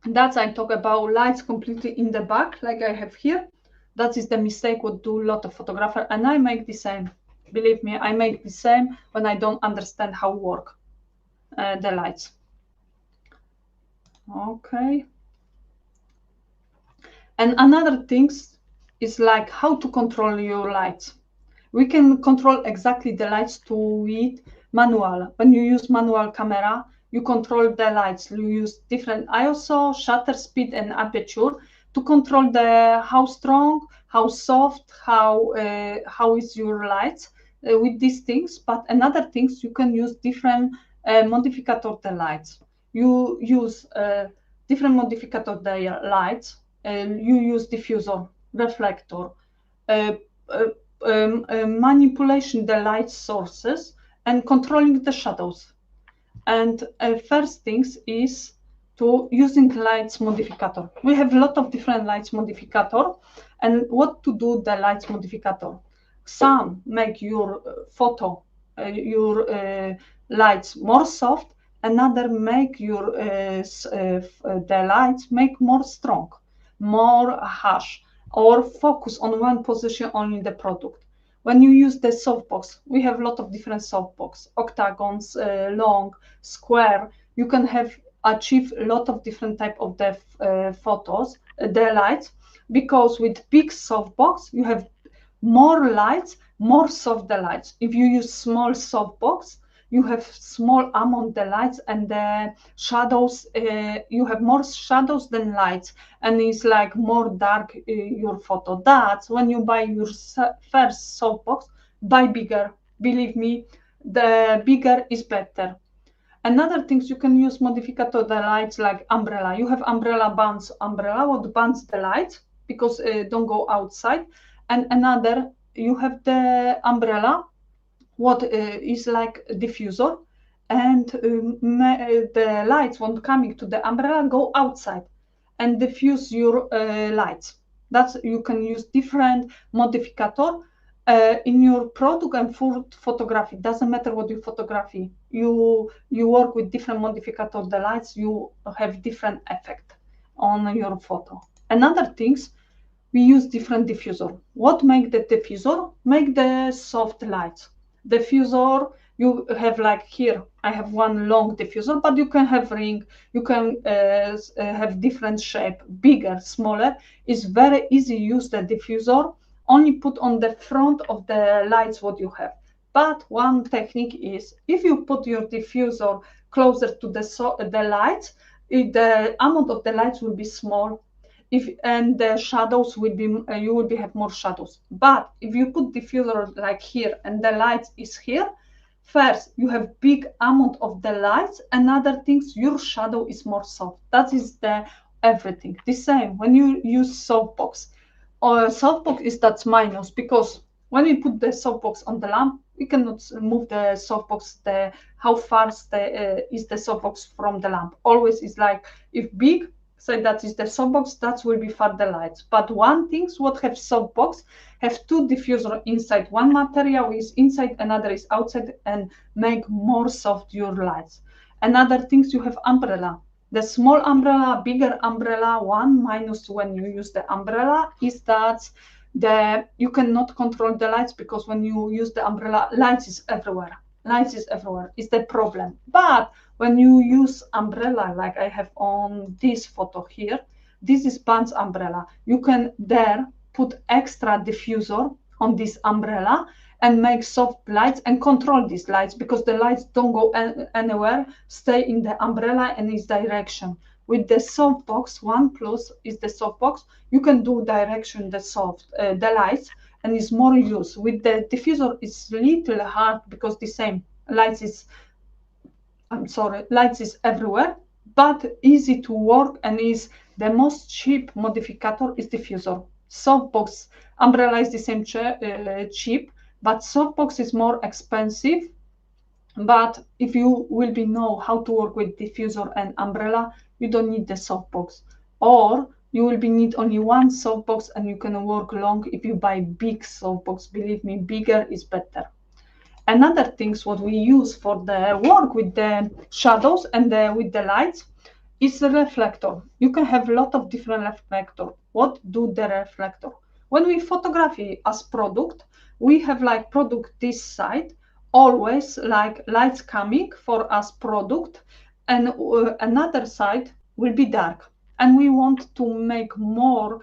That's I talk about lights completely in the back, like I have here. That is the mistake what do a lot of photographer, and I make the same. Believe me, I make the same when I don't understand how work the lights. Okay. And another things is like how to control your lights. We can control exactly the lights to it manual. When you use manual camera, you control the lights. You use different ISO, shutter speed, and aperture to control the how strong, how soft, how is your lights with these things. But another things, you can use different modifier the lights. You use different modifier the lights. You use diffuser, reflector. Uh, Manipulation the light sources and controlling the shadows. And first things is to using lights modifier. We have a lot of different lights modifier, and what to do the lights modifier. Some make your photo, your lights more soft. Another make your the lights make more strong, more harsh, or focus on one position only the product. When you use the softbox, we have a lot of different softbox, octagons, long, square. You can have achieve a lot of different type of the photos, the lights, because with big softbox you have more lights, more soft the lights. If you use small softbox, you have small amount the lights, and the shadows, you have more shadows than lights, and it's like more dark your photo. That's when you buy your first softbox, buy bigger. Believe me, the bigger is better. Another things, you can use modifier the lights like umbrella. You have umbrella bands, umbrella what bands the lights because don't go outside. And another, you have the umbrella what is like a diffuser, and the lights when coming to the umbrella go outside and diffuse your lights. That's, you can use different modifier in your product and food photography. Doesn't matter what you photography, you work with different modifier of the lights, you have different effect on your photo. Another things, we use different diffuser. What make the diffuser? Make the soft lights. Diffuser, you have like here, I have one long diffuser, but you can have ring, you can have different shape, bigger, smaller. It's very easy use the diffuser, only put on the front of the lights what you have. But one technique is, if you put your diffuser closer to the lights, the amount of the lights will be small, and the shadows will be you will be have more shadows. But if you put diffuser like here and the light is here, first you have big amount of the lights, and other things, your shadow is more soft. That is the everything the same when you use softbox. Or softbox is that's minus, because when we put the softbox on the lamp, we cannot move the softbox the how far is the softbox from the lamp. Always is like, if big, so that is the softbox, that will be for the lights. But one things what have softbox have two diffuser inside. One material is inside, another is outside, and make more soft your lights. Another things, you have umbrella. The small umbrella, bigger umbrella. One minus when you use the umbrella is that you cannot control the lights, because when you use the umbrella, lights is everywhere. Lights is everywhere is the problem. But when you use umbrella, like I have on this photo here, this is Pants umbrella. You can there put extra diffuser on this umbrella and make soft lights and control these lights, because the lights don't go anywhere, stay in the umbrella and its direction. With the softbox, 1 plus is the softbox, you can do direction the lights, and it's more use. With the diffuser, it's little hard because the same lights is everywhere, but easy to work, and is the most cheap modifier is diffuser. Softbox umbrella is the same cheap, but softbox is more expensive. But if you will know how to work with diffuser and umbrella, you don't need the softbox, or you will need only one softbox and you can work long if you buy big softbox. Believe me, bigger is better. Another things what we use for the work with the shadows and with the lights is the reflector. You can have a lot of different reflector. What do the reflector? When we photography as product, we have like product this side, always like lights coming for us product, and another side will be dark. And we want to make more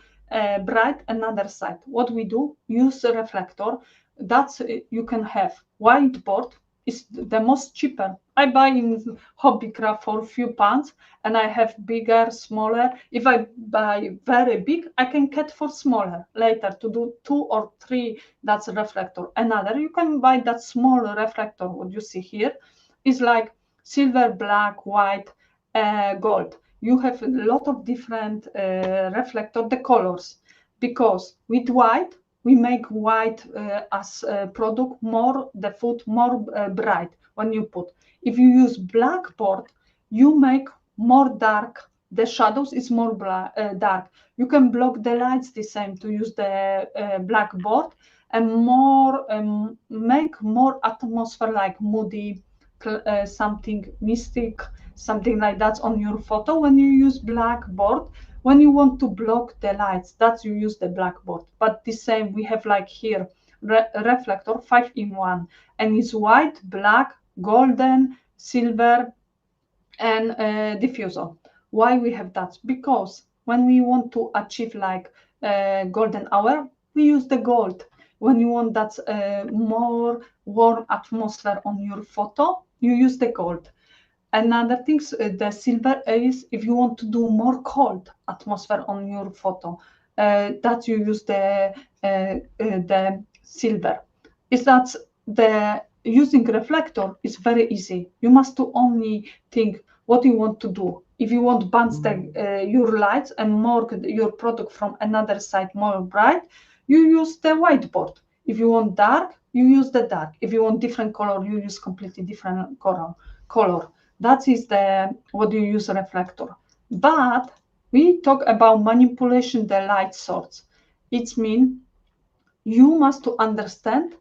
bright another side. What we do? Use the reflector. That's you can have whiteboard is the most cheaper. I buy in Hobbycraft for a few pounds, and I have bigger, smaller. If I buy very big, I can cut for smaller later to do 2 or 3. That's a reflector. Another, you can buy that small reflector. What you see here is like silver, black, white, gold. You have a lot of different reflector, the colors, because with white, we make white as a product more, the food more bright when you put. If you use blackboard, you make more dark. The shadows is more dark. You can block the lights the same to use the blackboard, and more make more atmosphere like moody, something mystic, something like that on your photo. When you use blackboard, when you want to block the lights, that's you use the blackboard. But the same, we have like here reflector 5-in-1, and it's white, black, golden, silver, and diffuser. Why we have that? Because when we want to achieve like golden hour, we use the gold. When you want that more warm atmosphere on your photo, you use the gold. Another thing, the silver is if you want to do more cold atmosphere on your photo, that you use the silver. Is that the using reflector is very easy. You must do only think what you want to do. If you want bounce your lights and more your product from another side more bright, you use the whiteboard. If you want dark, you use the dark. If you want different color, you use completely different color. That is the what you use reflector. But we talk about manipulation the light source. It means you must to understand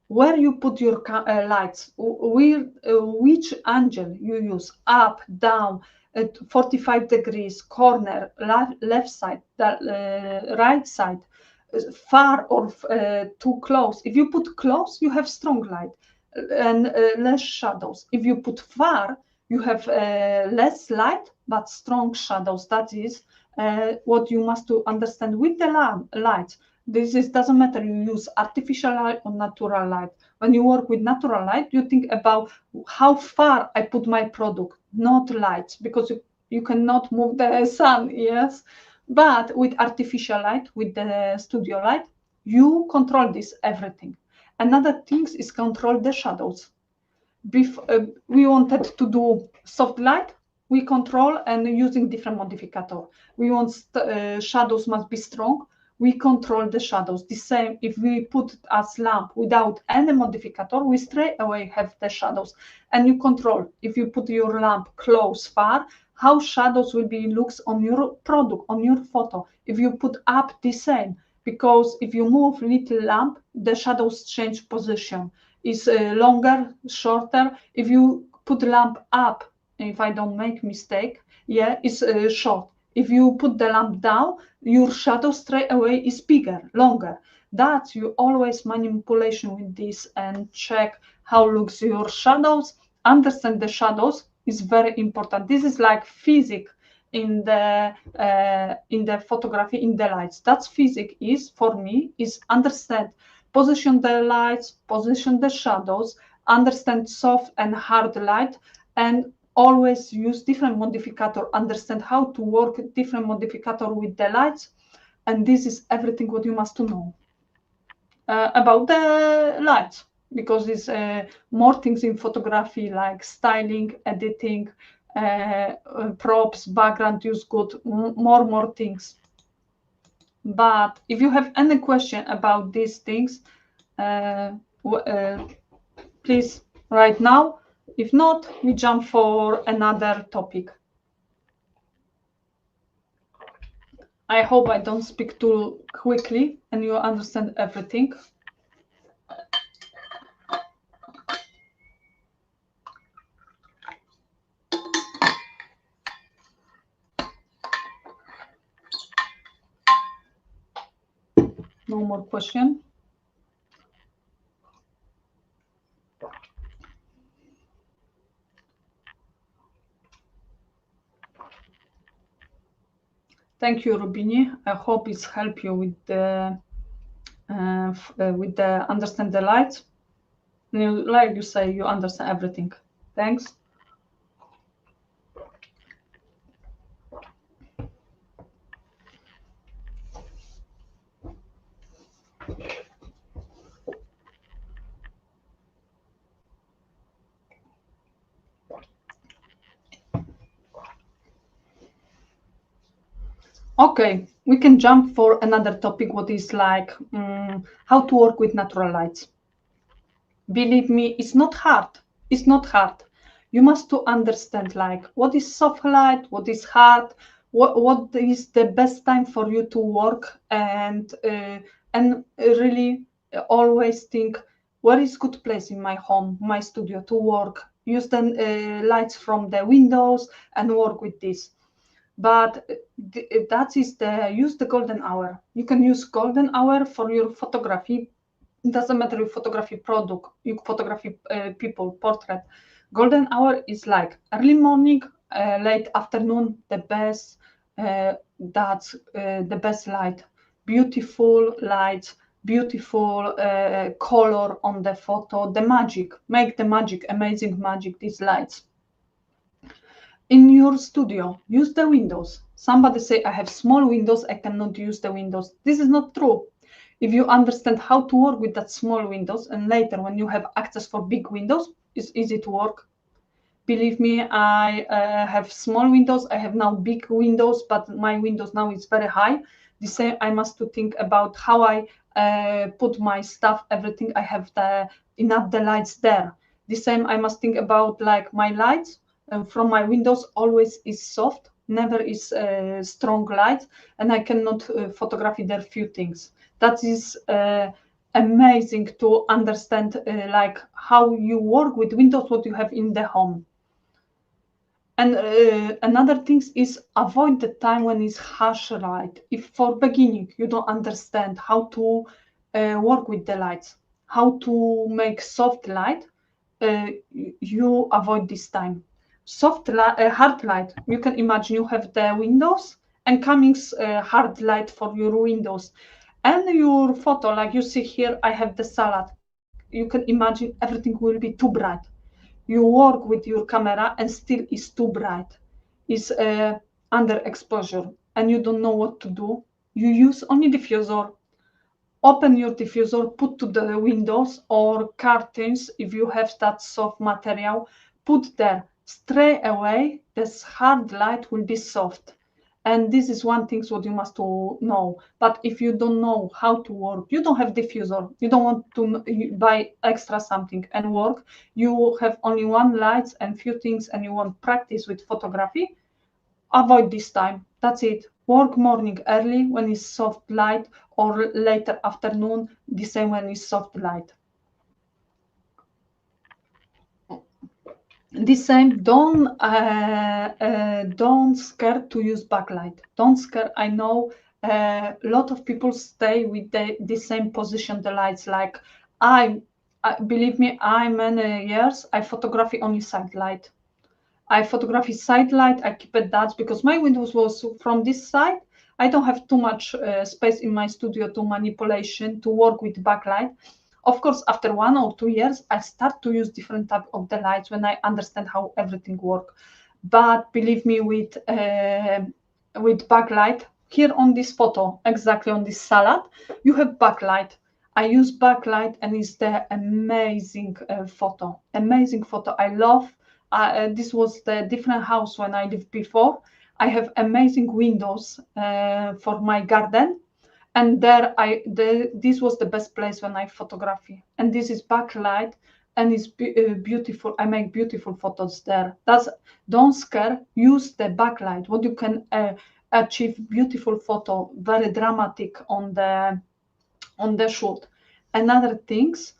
where you put your lights, which angle you use, up, down, 45 degrees, corner, left side, right side, far or too close. If you put close, you have strong light and less shadows. If you put far, you have less light but strong shadows. That is what you must to understand with the lights. Doesn't matter you use artificial light or natural light. When you work with natural light, you think about how far I put my product, not lights, because you cannot move the sun, yes. But with artificial light, with the studio light, you control this everything. Another thing is control the shadows. We wanted to do soft light, we control and using different modifier. We want shadows must be strong, we control the shadows. The same if we put as lamp without any modifier, we straight away have the shadows. And you control if you put your lamp close, far, how shadows will be looks on your product, on your photo. If you put up, the same, because if you move little lamp, the shadows change position. Is longer, shorter. If you put lamp up, if I don't make mistake, yeah, it's short. If you put the lamp down, your shadow straight away is bigger, longer. That you always manipulation with this and check how looks your shadows. Understand the shadows is very important. This is like physics in the photography, in the lights. That's physics is, for me, is understand position the lights, position the shadows, understand soft and hard light, and always use different modifier, understand how to work different modifier with the lights. And this is everything what you must know about the lights, because it's more things in photography like styling, editing, props, background use good, more things. But if you have any question about these things, please write now. If not, we jump for another topic. I hope I don't speak too quickly and you understand everything. No more question. Thank you, Rubini. I hope it's helped you with the understand the lights. Like you say, you understand everything. Thanks. Okay, we can jump for another topic, what is like how to work with natural lights. Believe me, it's not hard. It's not hard. You must to understand like what is soft light, what is hard, what is the best time for you to work, and really always think where is good place in my home, my studio to work. Use the lights from the windows and work with this. But that is the use the golden hour. You can use golden hour for your photography. It doesn't matter if photography product, you photography people, portrait. Golden hour is like early morning, late afternoon, the best. That's the best light. Beautiful lights, beautiful color on the photo. The magic, make the magic, amazing magic. These lights. In your studio, use the windows. Somebody say, I have small windows, I cannot use the windows. This is not true. If you understand how to work with that small windows, and later when you have access for big windows, it's easy to work. Believe me, I have small windows, I have now big windows, but my windows now is very high. The same, I must to think about how I put my stuff, everything, I have enough the lights there. The same, I must think about like my lights from my windows always is soft, never is strong light, and I cannot photograph there few things. That is amazing to understand like how you work with windows, what you have in the home. And another thing is avoid the time when it's harsh light. If for beginning you don't understand how to work with the lights, how to make soft light, you avoid this time. Soft light, hard light, you can imagine you have the windows and coming hard light for your windows. And your photo, like you see here, I have the salad. You can imagine everything will be too bright. You work with your camera and still is too bright. It's under exposure and you don't know what to do. You use only diffuser. Open your diffuser, put to the windows or curtains if you have that soft material, put there. Straight away, this hard light will be soft. And this is one thing what you must know. But if you don't know how to work, you don't have diffuser, you don't want to buy extra something and work, you have only one light and few things and you want practice with photography, avoid this time. That's it. Work morning early when it's soft light or later afternoon, the same when it's soft light. The same, don't scare to use backlight. Don't scare. I know a lot of people stay with the same position, the lights. Like believe me, I many years I photography only side light. I photography side light. I keep it that because my windows was from this side. I don't have too much space in my studio to manipulation to work with backlight. Of course, after 1 or 2 years, I start to use different type of the lights when I understand how everything works. But believe me, with backlight here on this photo, exactly on this salad, you have backlight. I use backlight, and it's the amazing photo. Amazing photo. I love. This was the different house when I lived before. I have amazing windows for my garden, and this was the best place when I photography. And this is backlight, and it's beautiful. I make beautiful photos there. Don't scare. Use the backlight. What you can achieve beautiful photo, very dramatic on the shoot. Another things,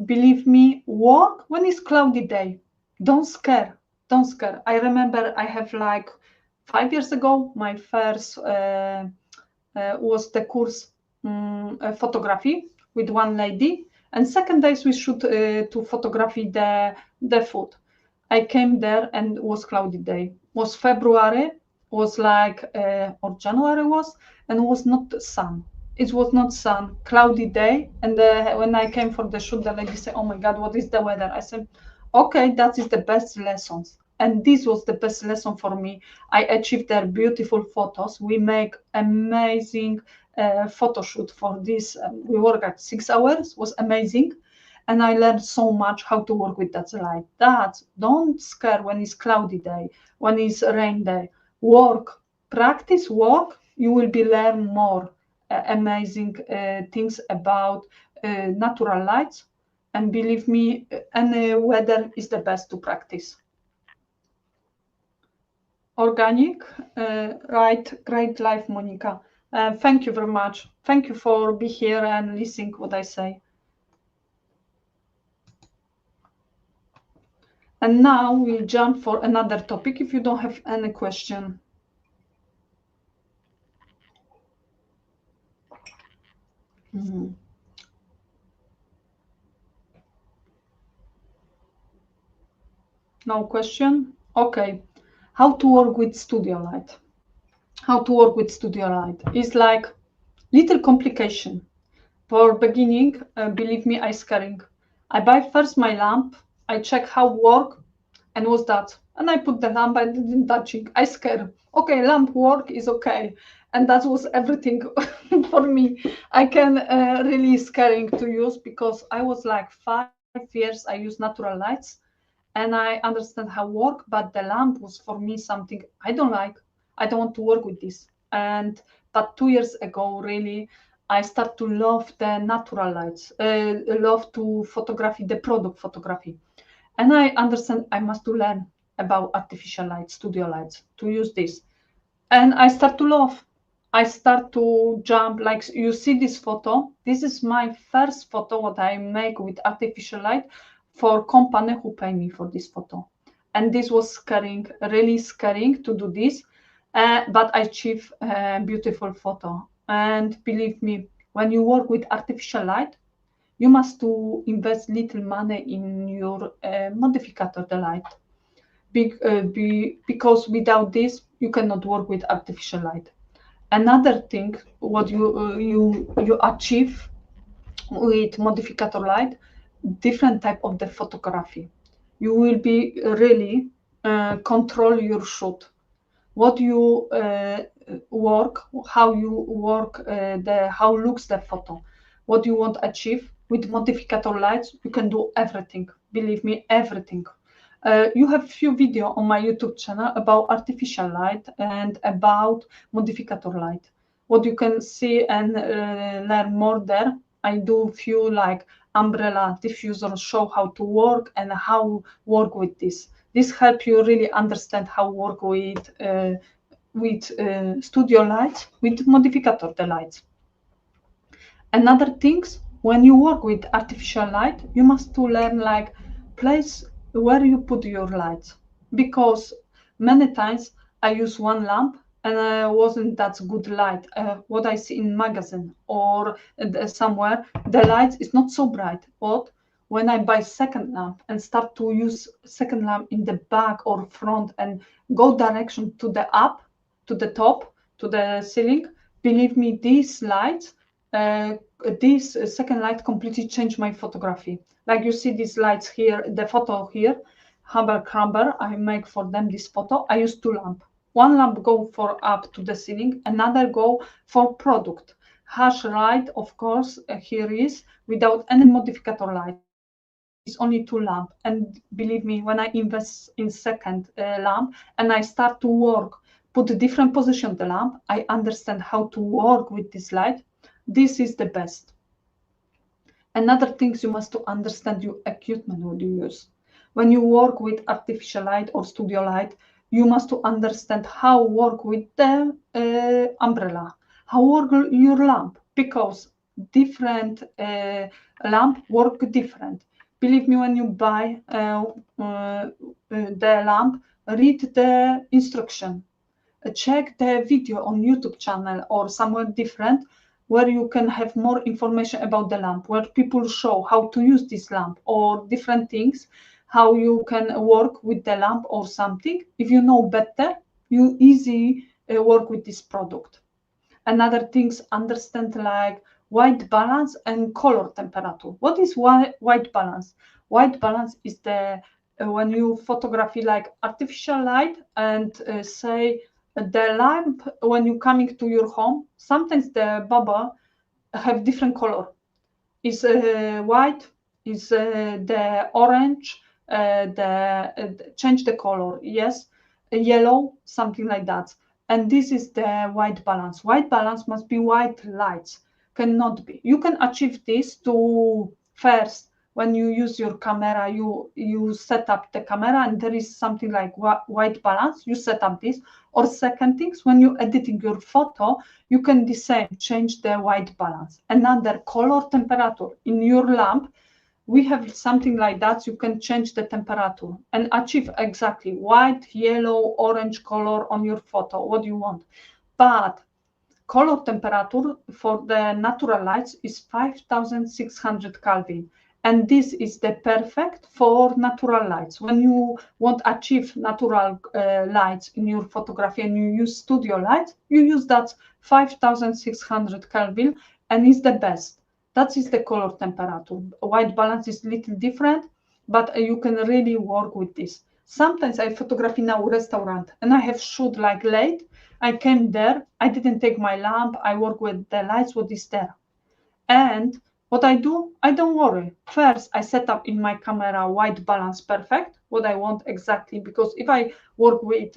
believe me, walk when it's cloudy day. Don't scare. Don't scare. I remember I have like 5 years ago, my first was the course photography with one lady, and second days we shoot to photography the food. I came there and it was cloudy day. Was February, was like or January was, and was not sun. It was not sun, cloudy day. And when I came for the shoot, the lady said, "Oh my God, what is the weather?" I said, "Okay, that is the best lessons." And this was the best lesson for me. I achieved their beautiful photos. We make amazing photo shoot for this. We work at 6 hours, was amazing. And I learned so much how to work with that light. Don't scare when it's cloudy day, when it's rain day. Work, practice, work. You will be learn more amazing things about natural lights. And believe me, any weather is the best to practice. Organic, right? Great life, Monica. Thank you very much. Thank you for being here and listening what I say. And now we'll jump for another topic if you don't have any question. No question? Okay. How to work with studio light? How to work with studio light is like little complication. For beginning, believe me, I scaring. I buy first my lamp. I check how work, and was that. And I put the lamp. I didn't touch it. I scare. Okay, lamp work is okay, and that was everything for me. I can really scaring to use because I was like 5 years. I use natural lights, and I understand how work. But the lamp was for me something I don't like. I don't want to work with this. But 2 years ago, really, I start to love the natural lights, love to photography, the product photography. And I understand I must to learn about artificial light, studio lights, to use this. And I start to love. I start to jump, like you see this photo. This is my first photo what I make with artificial light for company who pay me for this photo. And this was scaring, really scaring to do this. But I achieve a beautiful photo. And believe me, when you work with artificial light, you must to invest little money in your modifier, the light. Because without this, you cannot work with artificial light. Another thing, what you achieve with modifier light, different type of the photography. You will be really control your shoot. What you work, how you work, how looks the photo, what you want to achieve with modifier lights. You can do everything. Believe me, everything. You have few video on my YouTube channel about artificial light and about modifier light. What you can see and learn more there. I do few like umbrella diffuser show how to work and how work with this. This help you really understand how work with studio lights, with modifier the lights. Another things, when you work with artificial light, you must to learn like place where you put your lights, because many times I use one lamp and wasn't that good light. What I see in magazine or somewhere, the light is not so bright. But when I buy second lamp and start to use second lamp in the back or front and go direction to the up, to the top, to the ceiling, believe me, these lights, this second light completely changed my photography. Like you see these lights here, the photo here, humble crumble, I make for them this photo. I use two lamp. One lamp go for up to the ceiling, another go for product. Harsh light, of course, here is without any modifier light. Is only two lamp, and believe me, when I invest in second lamp and I start to work, put a different position the lamp, I understand how to work with this light. This is the best. Another things you must to understand your equipment what you use. When you work with artificial light or studio light, you must to understand how work with the umbrella, how work your lamp, because different lamp work different. Believe me, when you buy the lamp, read the instruction, check the video on YouTube channel or somewhere different where you can have more information about the lamp, where people show how to use this lamp or different things, how you can work with the lamp or something. If you know better, you easy work with this product. Another things understand like white balance and color temperature. What is white balance? White balance is the when you photography like artificial light and say the lamp when you coming to your home, sometimes the bubble have different color. Is white, is the orange, change the color, yes, yellow, something like that. And this is the white balance. White balance must be white lights, cannot be. You can achieve this to first when you use your camera, you set up the camera and there is something like white balance, you set up this. Or second things, when you're editing your photo, you can the same change the white balance. Another color temperature in your lamp, we have something like that. You can change the temperature and achieve exactly white, yellow, orange color on your photo, what you want. But color temperature for the natural lights is 5600 Kelvin. And this is the perfect for natural lights. When you want to achieve natural lights in your photography and you use studio lights, you use that 5600 Kelvin and it's the best. That is the color temperature. White balance is a little different, but you can really work with this. Sometimes I photography now restaurant and I have shoot like late. I came there, I didn't take my lamp, I work with the lights, what is there. And what I do, I don't worry. First, I set up in my camera white balance perfect, what I want exactly, because if I work with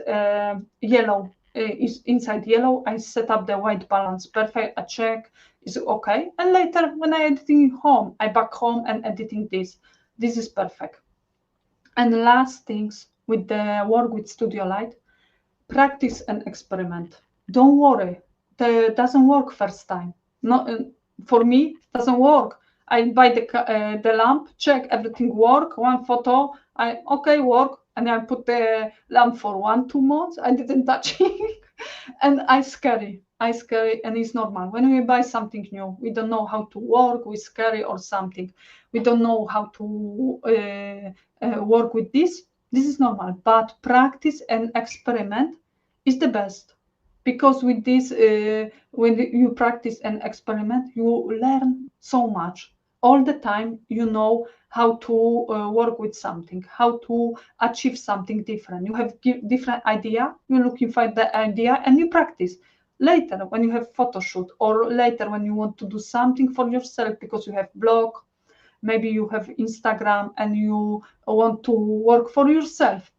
yellow, is inside yellow, I set up the white balance perfect, I check, is okay. And later, when I editing home, I back home and editing this. This is perfect. And last things with the work with studio light, practice and experiment. Don't worry, it doesn't work first time. Not for me, doesn't work. I buy the lamp, check everything work. One photo, I okay work, and I put the lamp for 1-2 months. I didn't touch it, and I scary, and it's normal. When we buy something new, we don't know how to work. We scary or something. We don't know how to work with this. This is normal, but practice and experiment is the best, because with this when you practice and experiment, you learn so much all the time. You know how to work with something, how to achieve something different. You have different idea, you looking for the idea and you practice. Later when you have photo shoot, or later when you want to do something for yourself, because you have blog, maybe you have Instagram and you want to work for yourself,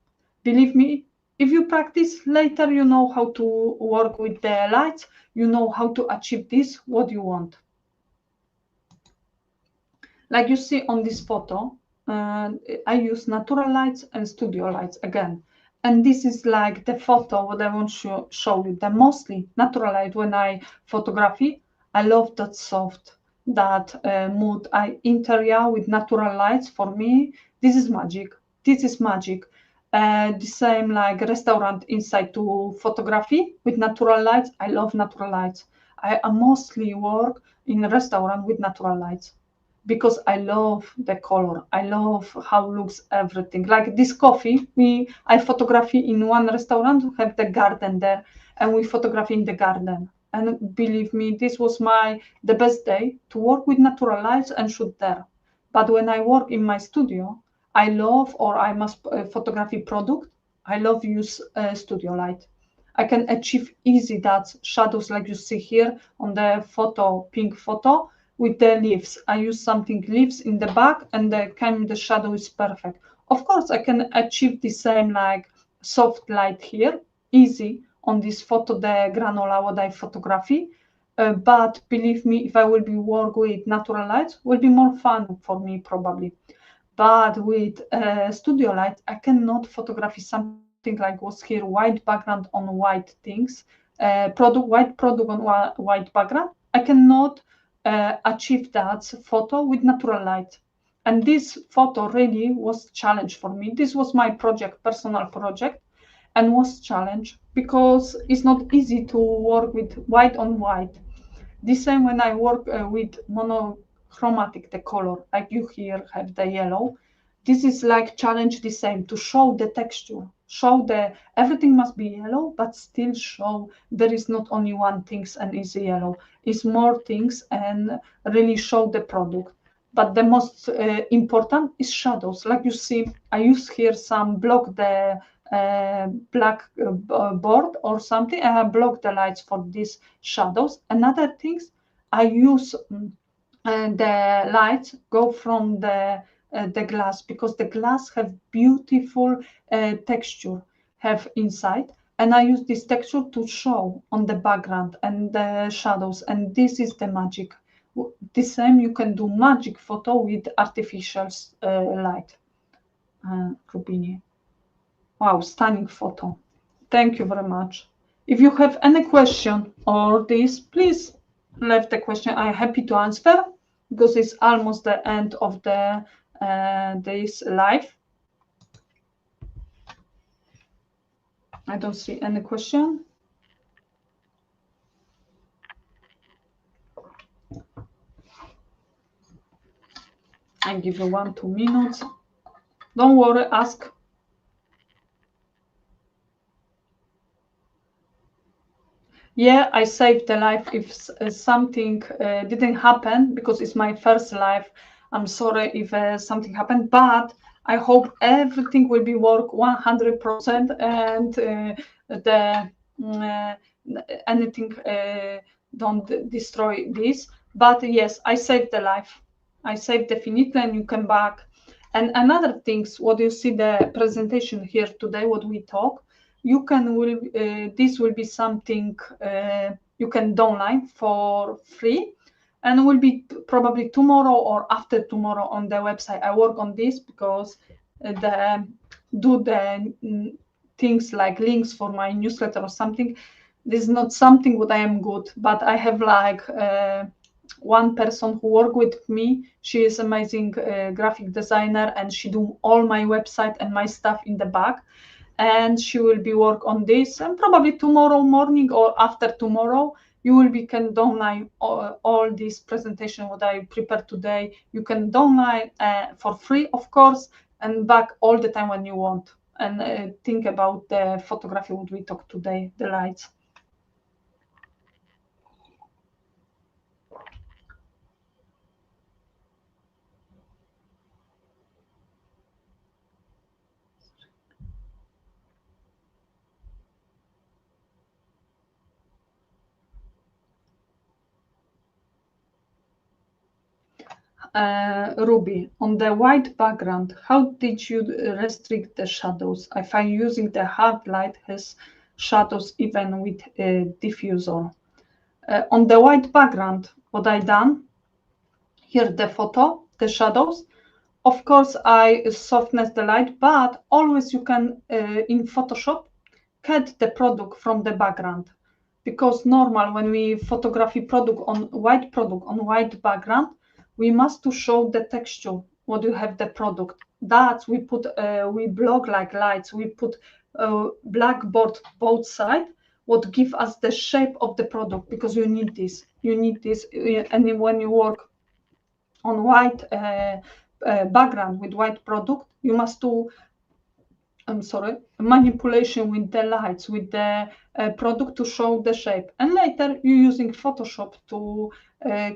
believe me, if you practice later, you know how to work with the lights, you know how to achieve this, what you want. Like you see on this photo, I use natural lights and studio lights again. And this is like the photo, what I want to show you, the mostly natural light when I photography. I love that soft, that mood. Interior with natural lights, for me, this is magic. This is magic. The same like restaurant inside to photography with natural lights. I love natural lights. I mostly work in a restaurant with natural lights. because I love the color. I love how looks everything. Like this coffee, I photography in one restaurant, we have the garden there, and we photography in the garden. And believe me, this was the best day to work with natural lights and shoot there. But when I work in my studio, I love, or I must photography product. I love use studio light. I can achieve easy that shadows like you see here on the photo, pink photo with the leaves. I use something leaves in the back and the shadow is perfect. Of course, I can achieve the same like soft light here, easy on this photo, the granola what I photography. But believe me, if I will be work with natural lights, will be more fun for me probably. But with studio light, I cannot photography something like was here, white background on white things, white product on white background. I cannot achieve that photo with natural light. And this photo really was challenge for me. This was my project, personal project, and was challenge because it's not easy to work with white on white. The same when I work with monochromatic, the color, like you here have the yellow. This is like challenge the same to show the texture, show everything must be yellow, but still show there is not only one things and is yellow. It's more things and really show the product. But the most important is shadows. Like you see, I use here some block the black board or something, and I block the lights for these shadows. Another things, I use the lights go from the glass, because the glass have beautiful texture have inside, and I use this texture to show on the background and the shadows, and this is the magic. The same you can do magic photo with artificial light. Rubini. Wow, stunning photo. Thank you very much. If you have any question or this, please leave the question. I'm happy to answer because it's almost the end of the this live. I don't see any question. I give you 1-2 minutes. Don't worry, ask. Yeah, I saved the life if something didn't happen, because it's my first life. I'm sorry if something happened, but I hope everything will be work 100% and anything don't destroy this. But yes, I saved the life. I saved definitely, and you come back. And another things, what you see the presentation here today, what we talk, you can this will be something you can download for free, and will be probably tomorrow or after tomorrow on the website. I work on this because the things like links for my newsletter or something. This is not something what I am good, but I have like one person who work with me. She is amazing graphic designer, and she do all my website and my stuff in the back, and she will be work on this, and probably tomorrow morning or after tomorrow you will be can download all this presentation what I prepared today. You can download for free, of course, and back all the time when you want, and think about the photography what we talked today, the lights. Ruby, on the white background, how did you restrict the shadows? I find using the hard light has shadows even with a diffuser. On the white background, what I done, here the photo, the shadows, of course I softness the light, but always you can, in Photoshop, cut the product from the background. Because normal, when we photography product on white background, we must to show the texture, what you have the product. That we put, we block like lights, we put blackboard both side, what give us the shape of the product, because you need this, and when you work on white background with white product, you must do manipulation with the lights, with the product to show the shape. And later you're using Photoshop to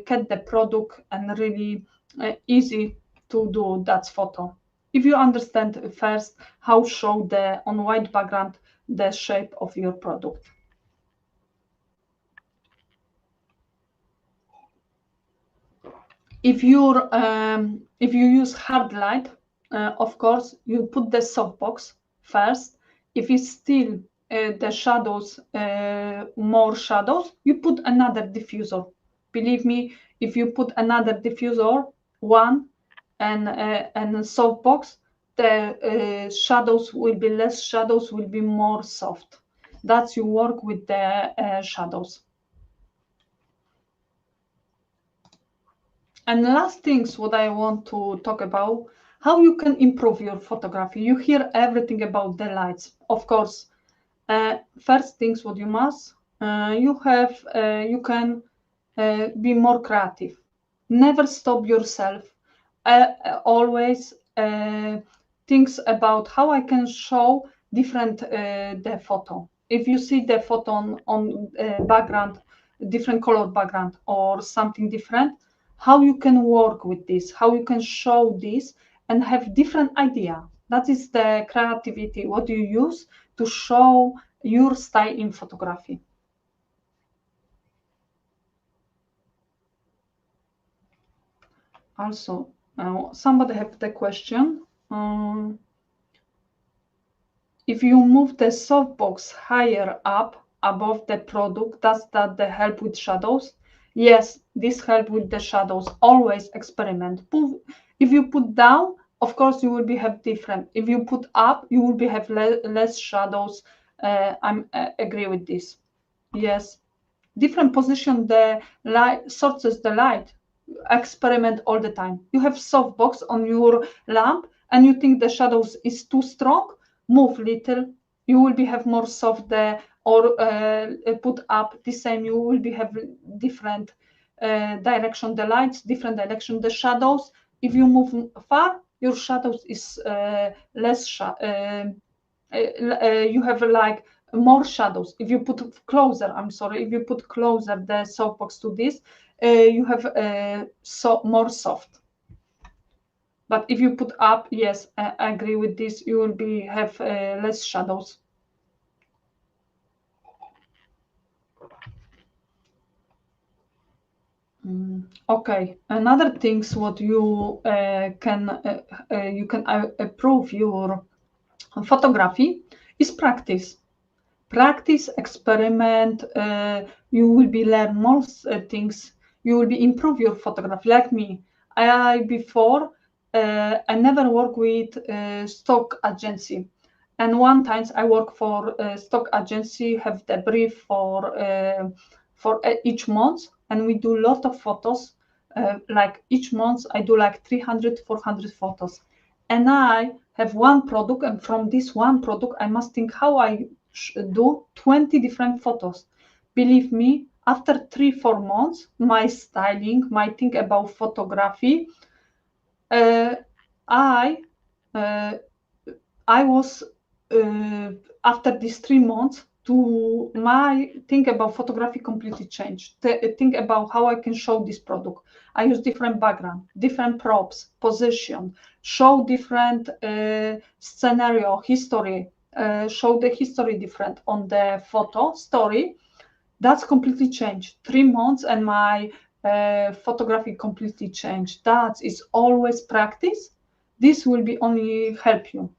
get the product and really easy to do that photo. If you understand first how show the on white background the shape of your product. If you use hard light, of course you put the softbox first. If it's still the shadows, more shadows, you put another diffuser. Believe me, if you put another diffuser, one and softbox, the shadows will be less, shadows will be more soft. That's you work with the shadows. And last things what I want to talk about, how you can improve your photography. You hear everything about the lights. Of course, first things what you must, you can be more creative. Never stop yourself. Always thinks about how I can show different the photo. If you see the photo on background, different color background or something different, how you can work with this, how you can show this and have different idea. That is the creativity, what you use to show your style in photography. Also, somebody have the question. If you move the softbox higher up above the product, does that help with shadows? Yes, this help with the shadows. Always experiment. If you put down, of course you will be have different. If you put up, you will be have less shadows. I'm agree with this. Yes, different position the light sources the light. Experiment all the time. You have softbox on your lamp and you think the shadows is too strong, move little, you will be have more soft there, or put up the same, you will be have different direction the lights, different direction the shadows. If you move far, your shadows is less you have like more shadows. If you put closer, if you put closer the softbox to this, you have more soft. But if you put up, yes, I agree with this, you will be have less shadows. Okay, another things what you can improve your photography is practice. Practice, experiment, you will be learn more things, you will be improve your photography. Like me, before I never work with stock agency, and one times I work for a stock agency, have the brief for each month, and we do a lot of photos. Like each month I do like 300 400 photos, and I have one product, and from this one product I must think how I do 20 different photos. Believe me, after 3-4 months, my styling, my think about photography, I was after these 3 months to my think about photography completely changed. Think about how I can show this product. I use different background, different props, position, show different scenario, history, show the history different on the photo story. That's completely changed. 3 months and my photography completely changed. That is always practice. This will be only help you.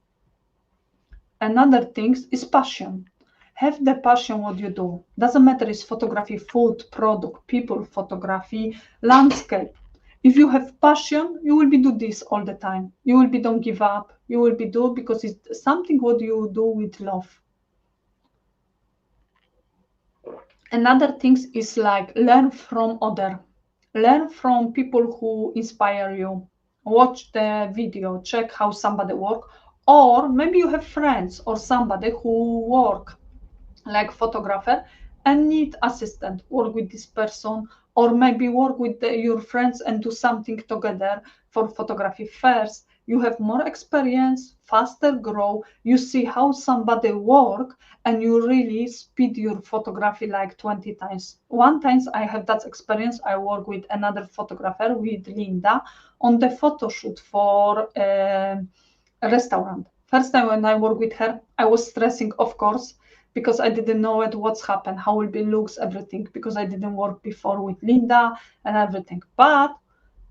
Another thing is passion. Have the passion what you do. Doesn't matter it's photography, food, product, people, photography, landscape. If you have passion, you will be do this all the time. You will be don't give up. You will be do because it's something what you do with love. Another thing is like learn from other. Learn from people who inspire you. Watch the video, check how somebody work, or maybe you have friends or somebody who work like photographer and need assistant, work with this person, or maybe work with your friends and do something together for photography first. You have more experience, faster grow, you see how somebody work, and you really speed your photography like 20 times. One time I have that experience. I work with another photographer, with Linda, on the photo shoot for a restaurant. First time when I work with her, I was stressing, of course, because I didn't know what's happened, how will be looks, everything, because I didn't work before with Linda and everything. But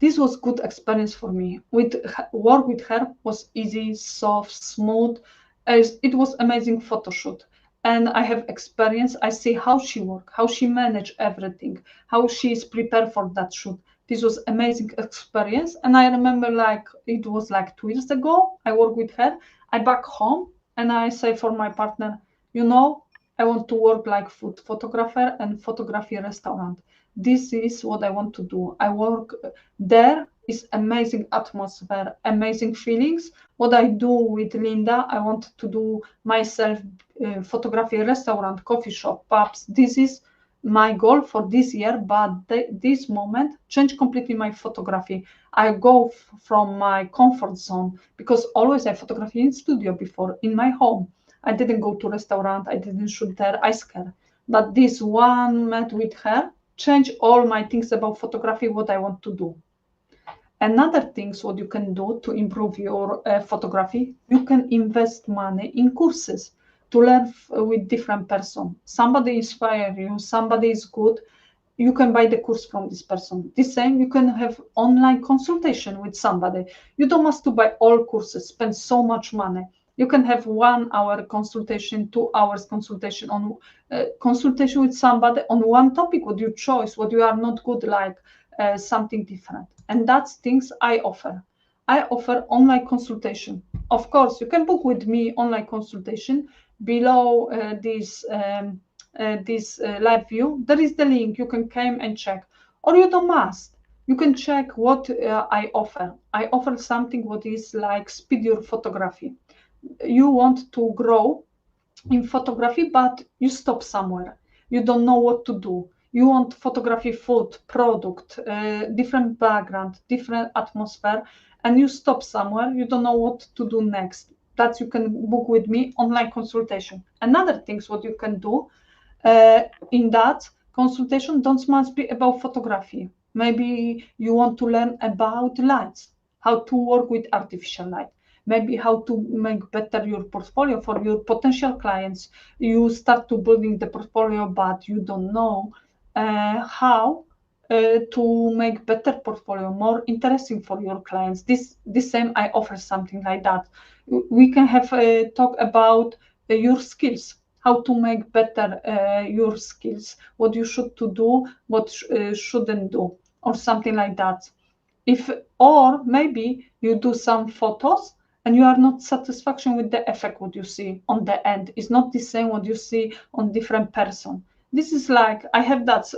this was good experience for me. With work with her was easy, soft, smooth. It was amazing photo shoot. And I have experience. I see how she work, how she manage everything, how she is prepared for that shoot. This was amazing experience. And I remember like it was like 2 years ago. I work with her. I back home and I say for my partner, you know, I want to work like food photographer and photography restaurant. This is what I want to do. I work there is amazing atmosphere, amazing feelings. What I do with Linda, I want to do myself photography restaurant, coffee shop, pubs. This is my goal for this year, but this moment change completely my photography. I go from my comfort zone because always I photography in studio before in my home. I didn't go to restaurant. I didn't shoot there. I scared. But this one met with her change all my things about photography, what I want to do. Another things what you can do to improve your photography, you can invest money in courses to learn with different person. Somebody inspire you, somebody is good, you can buy the course from this person. The same, you can have online consultation with somebody. You don't have to buy all courses, spend so much money. You can have 1 hour consultation, 2 hours consultation on consultation with somebody on one topic, what you choose, what you are not good like, something different. And that's things I offer. I offer online consultation. Of course, you can book with me online consultation below this live view. There is the link. You can come and check, or you don't must. You can check what I offer. I offer something what is like speed your photography. You want to grow in photography, but you stop somewhere. You don't know what to do. You want photography, food, product, different background, different atmosphere, and you stop somewhere. You don't know what to do next. That you can book with me online consultation. Another things what you can do in that consultation don't must be about photography. Maybe you want to learn about lights, how to work with artificial light, maybe how to make better your portfolio for your potential clients. You start to building the portfolio, but you don't know how to make better portfolio, more interesting for your clients. This same I offer something like that. We can have a talk about your skills, how to make better your skills, what you should to do, what shouldn't do, or something like that. If, or maybe you do some photos and you are not satisfaction with the effect what you see on the end. It's not the same what you see on different person. This is like I have that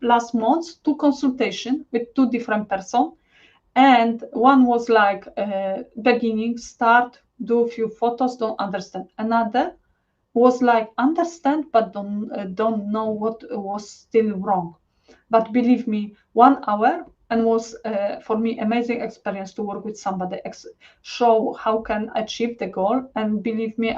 last month 2 consultation with 2 different person, and one was like beginning, start, do a few photos, don't understand. Another was like understand but don't know what was still wrong. But believe me, 1 hour and was for me amazing experience to work with somebody, show how can achieve the goal. And believe me,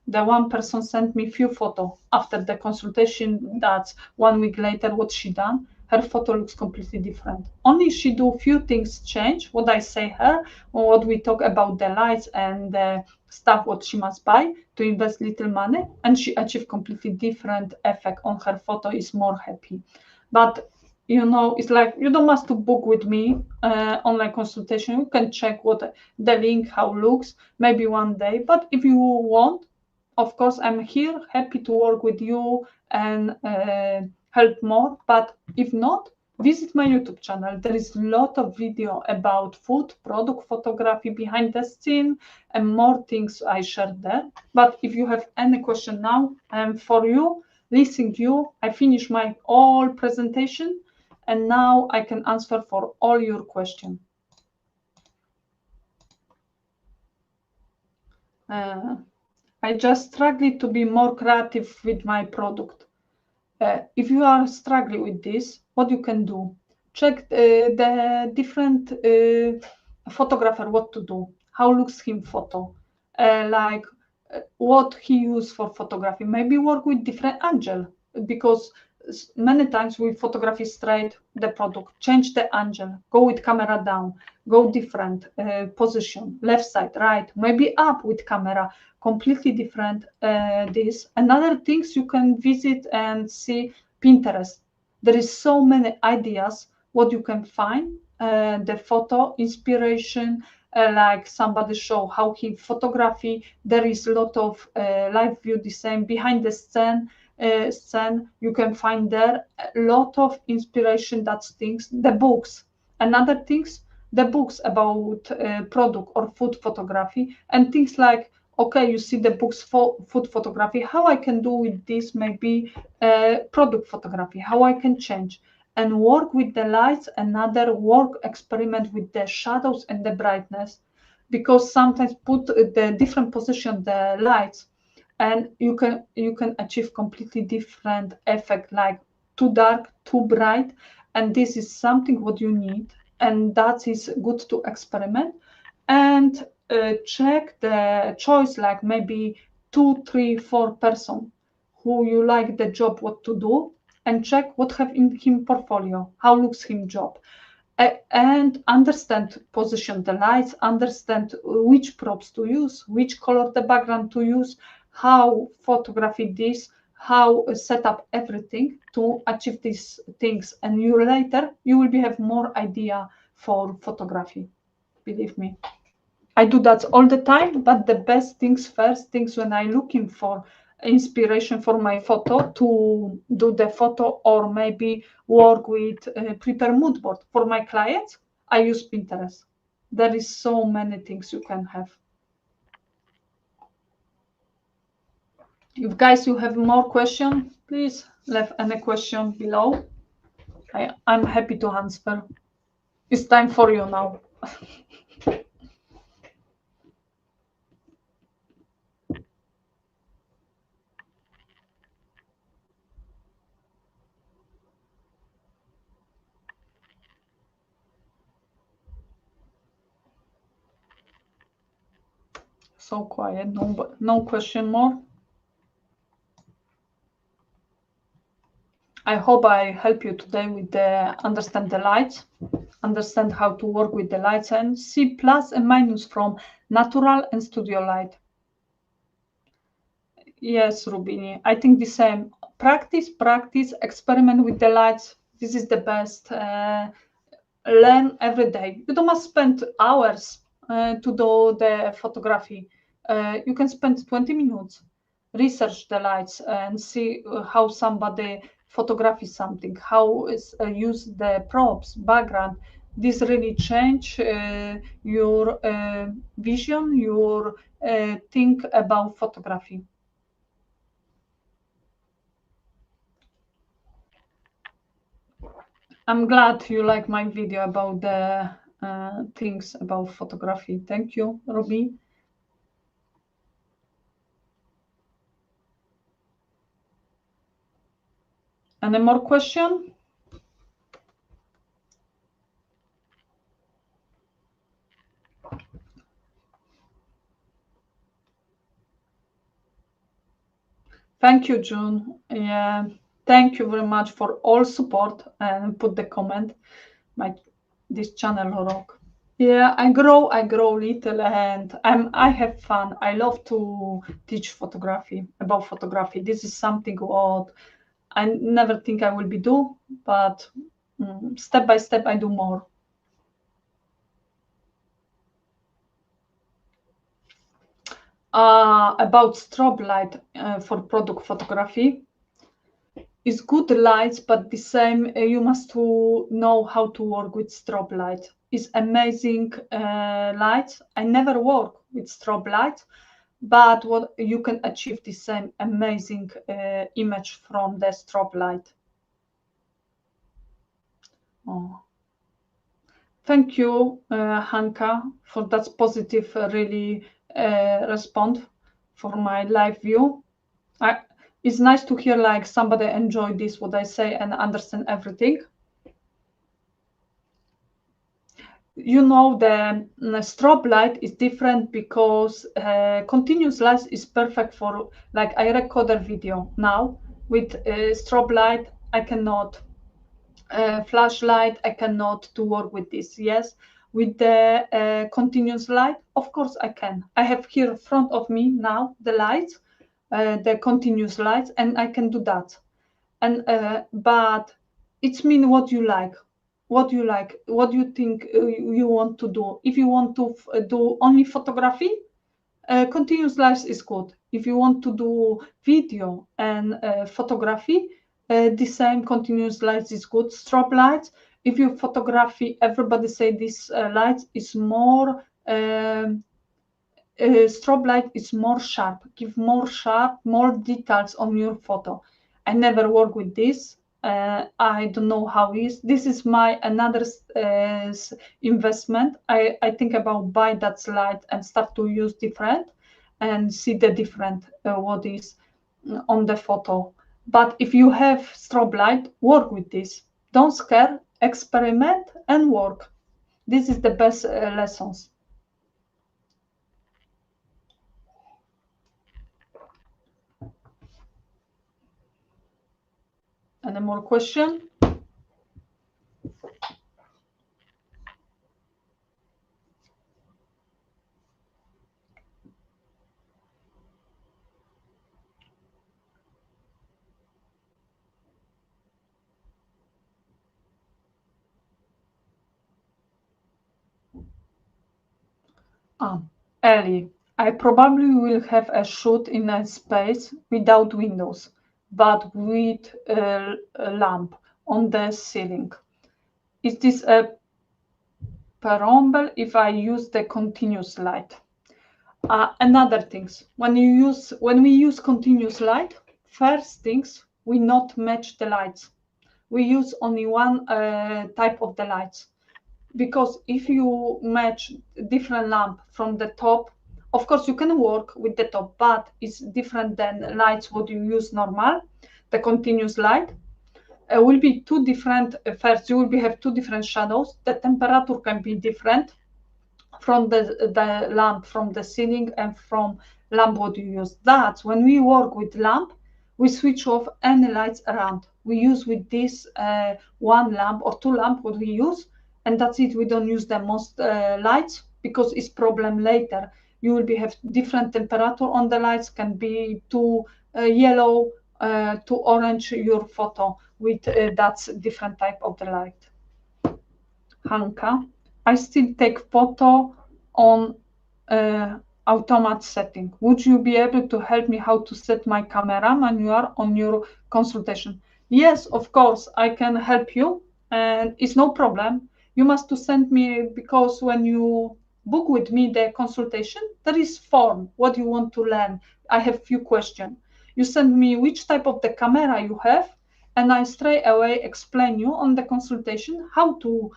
the one person sent me few photo after the consultation. That's 1 week later what she done. Her photo looks completely different. Only she do few things change. What I say her, or what we talk about the lights and the stuff what she must buy to invest little money, and she achieved completely different effect on her photo. Is more happy. But you know, it's like you don't must to book with me online consultation. You can check what the link how looks maybe one day. But if you want, of course I'm here happy to work with you and help more. But if not, visit my YouTube channel. There is a lot of video about food, product photography, behind the scene, and more things I shared there. But if you have any question now, I'm for you, listening to you. I finish my all presentation, and now I can answer for all your questions. I just struggle to be more creative with my product. If you are struggling with this, what you can do, check the different photographer what to do, how looks him photo, like what he use for photography. Maybe work with different angle, because many times we photography straight the product, change the angle, go with camera down, go different position, left side, right, maybe up with camera, completely different. This another things you can visit and see Pinterest. There is so many ideas what you can find, the photo inspiration, like somebody show how he photography. There is a lot of live view the same behind the scene you can find there a lot of inspiration. That's things, the books, another things, the books about product or food photography, and things like, okay, you see the books for food photography, how I can do with this, maybe product photography, how I can change and work with the lights, another work experiment with the shadows and the brightness, because sometimes put the different position the lights and you can achieve completely different effect, like too dark, too bright, and this is something what you need, and that is good to experiment and check the choice, like maybe 2, 3, 4 person who you like the job what to do, and check what have in him portfolio, how looks him job, and understand position the lights, understand which props to use, which color the background to use, how photography this, how set up everything to achieve these things, and you later you will have more idea for photography, believe me. I do that all the time, but the best things first things when I looking for inspiration for my photo to do the photo, or maybe work with prepare mood board for my clients, I use Pinterest. There is so many things you can have. If guys you have more question, please leave any question below. I'm happy to answer. It's time for you now. So quiet, no question more. I hope I help you today with the understand the lights, understand how to work with the lights, and see plus and minus from natural and studio light. Yes, Rubini, I think the same. Practice, experiment with the lights. This is the best. Learn every day. You don't must spend hours to do the photography. You can spend 20 minutes, research the lights and see how somebody photography something, how is use the props, background. This really change your vision, your think about photography. I'm glad you like my video about the things about photography. Thank you, Ruby. Any more question? Thank you, June. Yeah, thank you very much for all support and put the comment. This channel rock. Yeah, I grow little, and I have fun. I love to teach photography, about photography. This is something what I never think I will be do, but step by step I do more. About strobe light for product photography. It's good lights, but the same you must to know how to work with strobe light. It's amazing lights. I never work with strobe lights, but what you can achieve the same amazing image from the strobe light. Oh. Thank you, Hanka, for that positive really respond for my live view. It's nice to hear like somebody enjoy this, what I say, and understand everything. You know, the strobe light is different because continuous light is perfect for, like, I record a video now with strobe light. I cannot flashlight, I cannot to work with this. Yes, with the continuous light, of course I can. I have here in front of me now the lights, the continuous lights, and I can do that. And but it's mean what you like, what you like, what you think you want to do. If you want to do only photography, continuous lights is good. If you want to do video and photography, the same continuous lights is good. Strobe lights, if you photography, everybody say this light is more strobe light is more sharp, give more sharp, more details on your photo. I never work with this. I don't know how is. This is my another investment. I think about buy that slide and start to use different and see the different what is on the photo. But if you have strobe light, work with this. Don't scare, experiment and work. This is the best lessons. Any more question? Ellie, I probably will have a shoot in a space without windows, but with a lamp on the ceiling. Is this a preamble if I use the continuous light? Another things, when we use continuous light, first things we not match the lights. We use only one type of the lights. Because if you match different lamp from the top, of course you can work with the top, but it's different than lights what you use normal. The continuous light will be two different. First, you will have two different shadows. The temperature can be different from the lamp from the ceiling and from lamp what you use. That's when we work with lamp, we switch off any lights around. We use with this one lamp or two lamp what we use, and that's it. We don't use the most lights because it's problem later. You will have different temperature on the lights, can be too yellow, to orange your photo with that's different type of the light. Hanka, I still take photo on automatic setting. Would you be able to help me how to set my camera manual on your consultation? Yes, of course, I can help you, and it's no problem. You must to send me, because when you book with me the consultation, there is form what you want to learn. I have few questions. You send me which type of the camera you have, and I straight away explain you on the consultation how to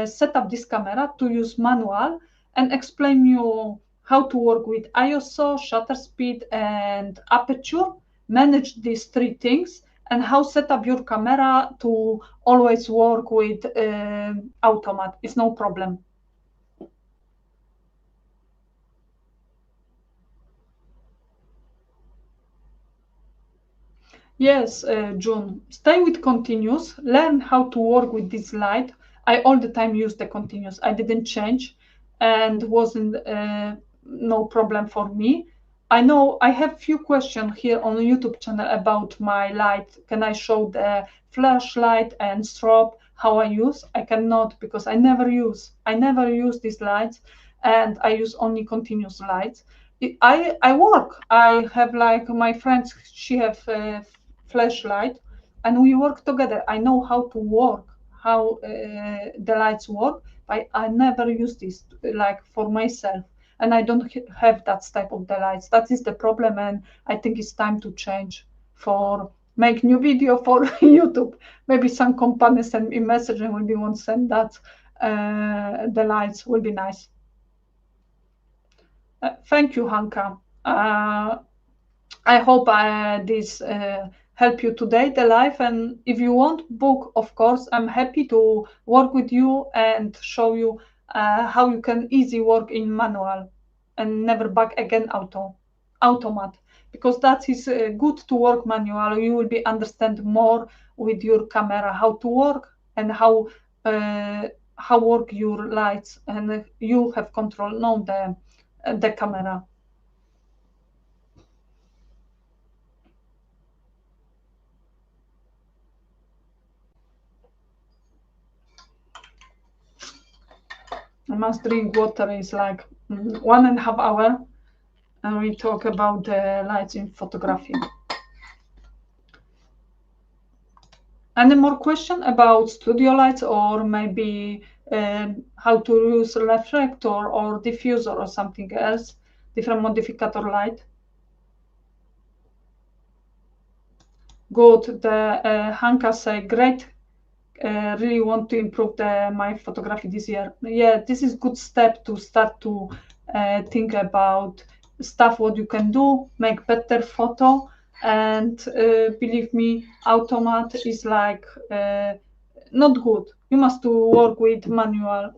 set up this camera, to use manual, and explain you how to work with ISO, shutter speed, and aperture, manage these three things, and how set up your camera to always work with automat. It's no problem. Yes, June. Stay with continuous. Learn how to work with this light. I all the time use the continuous. I didn't change, and wasn't no problem for me. I know I have few questions here on the YouTube channel about my light. Can I show the flashlight and strobe how I use? I cannot because I never use. I never use these lights, and I use only continuous lights. I work. I have like my friends. She have flashlight, and we work together. I know how to work, how the lights work, but I never use this like for myself, and I don't have that type of the lights. That is the problem, and I think it's time to change for make new video for YouTube. Maybe some company send me message and maybe won't send that. The lights will be nice. Thank you, Hanka. I hope this help you today, the life. And if you want book, of course, I'm happy to work with you and show you how you can easy work in manual and never back again automat, because that is good to work manual. You will be understand more with your camera how to work and how work your lights, and you have control no the camera. I must drink water. Is like 1.5 hours, and we talk about the lights in photography. Any more question about studio lights, or maybe how to use reflector or diffuser or something else, different modifier light? Good. The Hanka say great. Really want to improve my photography this year. Yeah, this is good step to start to think about stuff what you can do, make better photo, and believe me, automat is like not good. You must to work with manual.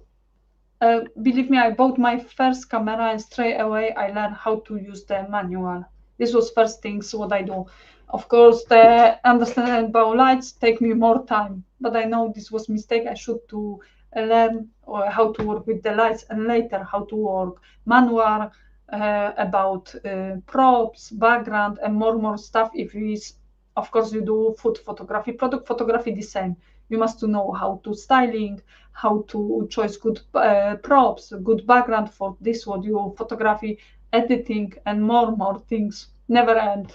Believe me, I bought my first camera and straight away I learned how to use the manual. This was first things what I do. Of course, the understanding about lights take me more time, but I know this was mistake. I should to learn how to work with the lights and later how to work manual about props, background, and more stuff. If you is, of course, you do food photography, product photography, the same. You must to know how to styling, how to choose good props, good background for this what you photography, editing, and more things. Never end.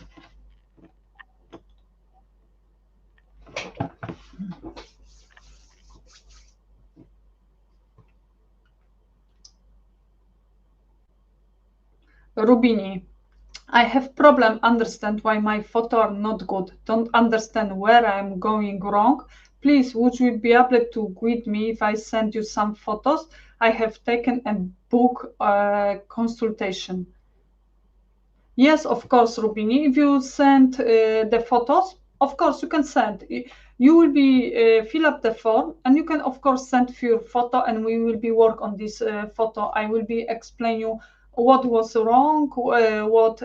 Rubini. I have problem understand why my photo are not good. Don't understand where I'm going wrong. Please, would you be able to guide me if I send you some photos? I have taken a book consultation. Yes, of course, Rubini. If you send the photos, of course you can send. You will be fill up the form, and you can of course send your photo, and we will be work on this photo. I will be explain you what was wrong, what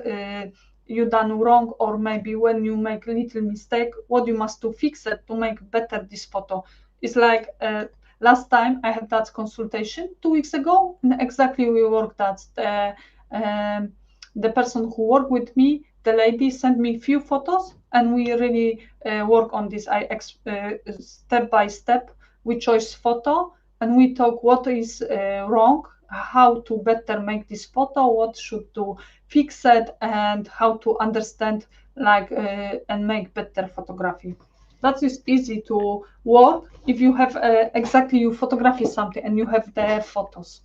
you done wrong, or maybe when you make little mistake, what you must to fix it to make better this photo. It's like last time I had that consultation 2 weeks ago, and exactly we worked that. The person who worked with me, the lady, sent me few photos, and we really work on this. Step by step we choose photo, and we talk what is wrong, how to better make this photo, what should to fix it, and how to understand like and make better photography. That is easy to work if you have exactly you photography something and you have the photos.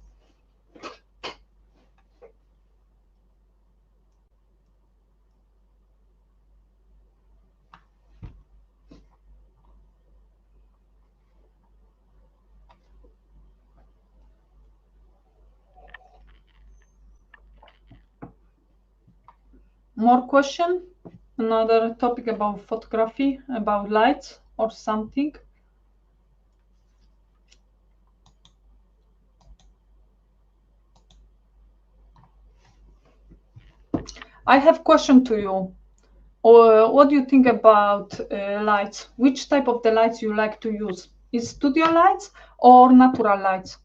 More question? Another topic about photography, about lights or something? I have question to you. What do you think about lights? Which type of the lights you like to use? Is studio lights or natural lights?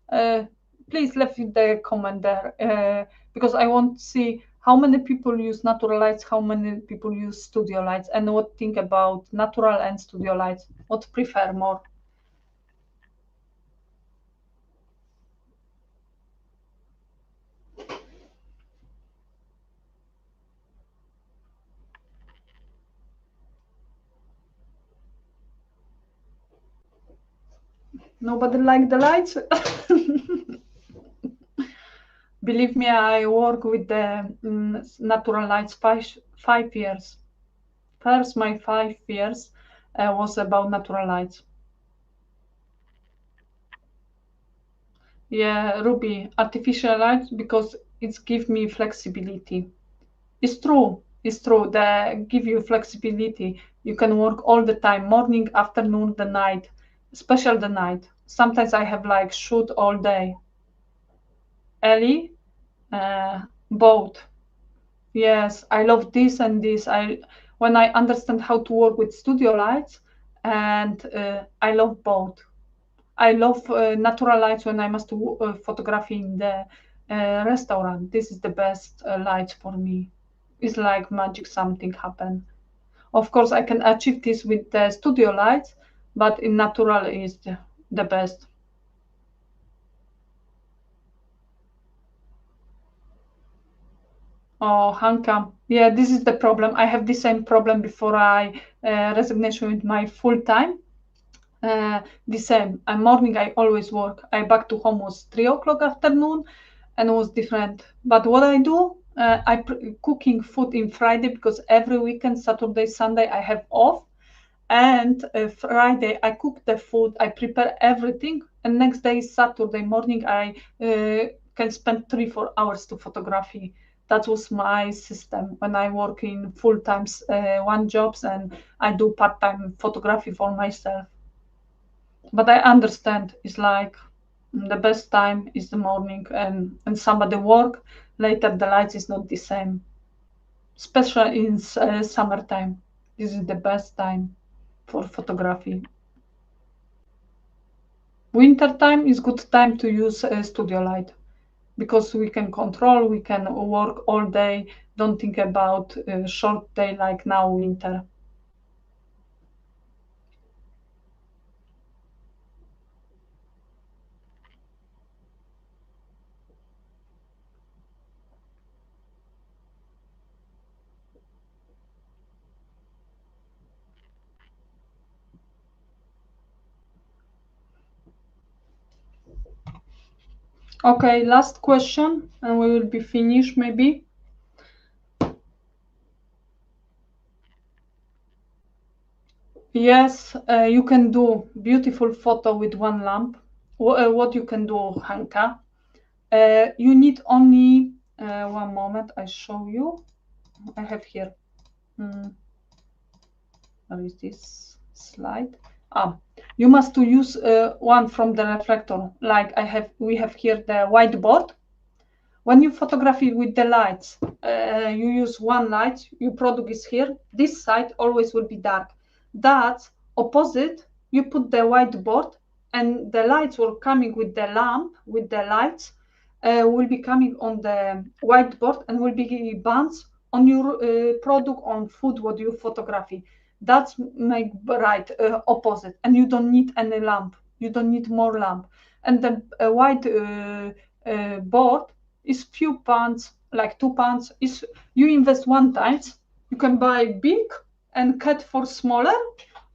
Uh, Please leave the comment there because I want to see how many people use natural lights, how many people use studio lights, and what think about natural and studio lights. What prefer more? Nobody like the lights? Believe me, I work with the natural lights 5 years. First, my 5 years was about natural lights. Yeah, Ruby, artificial lights because it's give me flexibility. It's true. It's true. They give you flexibility. You can work all the time, morning, afternoon, the night, especially the night. Sometimes I have like shoot all day. Ellie, both. Yes, I love this and this. When I understand how to work with studio lights, and I love both. I love natural lights when I must do photography in the restaurant. This is the best lights for me. It's like magic, something happen. Of course, I can achieve this with the studio lights, but in natural is the best. Oh, Hanka. Yeah, this is the problem. I have the same problem before I resignation with my full time. The same. Morning I always work. I back to home was 3 o'clock afternoon, and it was different. But what I do, cooking food in Friday because every weekend, Saturday, Sunday I have off, and Friday I cook the food. I prepare everything, and next day Saturday morning I can spend 3 4 hours to photography. That was my system when I work in full times one jobs and I do part time photography for myself. But I understand it's like the best time is the morning, and somebody work later the lights is not the same, especially in summertime. This is the best time for photography. Winter time is good time to use studio light because we can control, we can work all day, don't think about short day like now winter. Okay, last question and we will be finished maybe. Yes, you can do beautiful photo with one lamp. What you can do, Hanka? You need only one moment. I show you. I have here. Where is this slide? You must to use one from the reflector. Like we have here the whiteboard. When you photography with the lights, you use one light, your product is here. This side always will be dark. That's opposite, you put the whiteboard and the lights were coming with the lamp, with the lights, will be coming on the whiteboard and will be bounced on your product, on food, what you photography. That's make right opposite, and you don't need any lamp. You don't need more lamp. And the white board is few pounds, like 2 pounds. Is you invest one times, you can buy big and cut for smaller,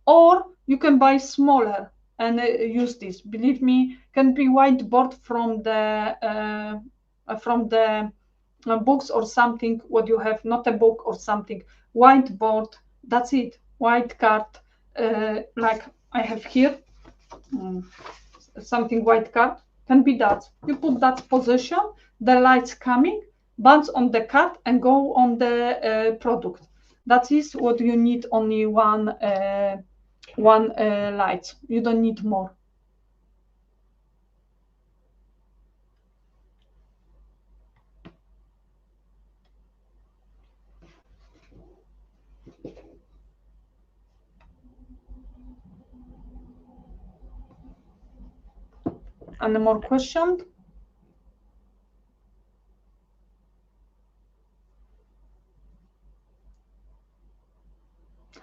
or you can buy smaller and use this. Believe me, can be whiteboard from the books or something. What you have, not a book or something. Whiteboard. That's it. White card, like I have here. Something white card can be that. You put that position, the lights coming, bounce on the card and go on the product. That is what you need. Only one light. You don't need more. Any more questions?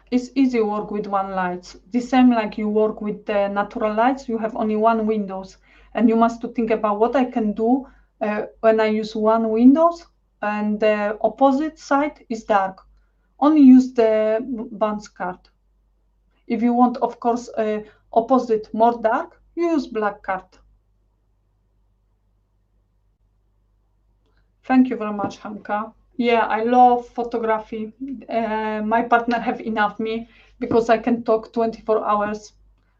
It's easy work with one light. The same like you work with the natural lights, you have only one windows, and you must to think about what I can do when I use one windows and the opposite side is dark. Only use the bounce card. If you want, of course, opposite more dark, you use black card. Thank you very much, Hanka. Yeah, I love photography. My partner have enough me because I can talk 24 hours.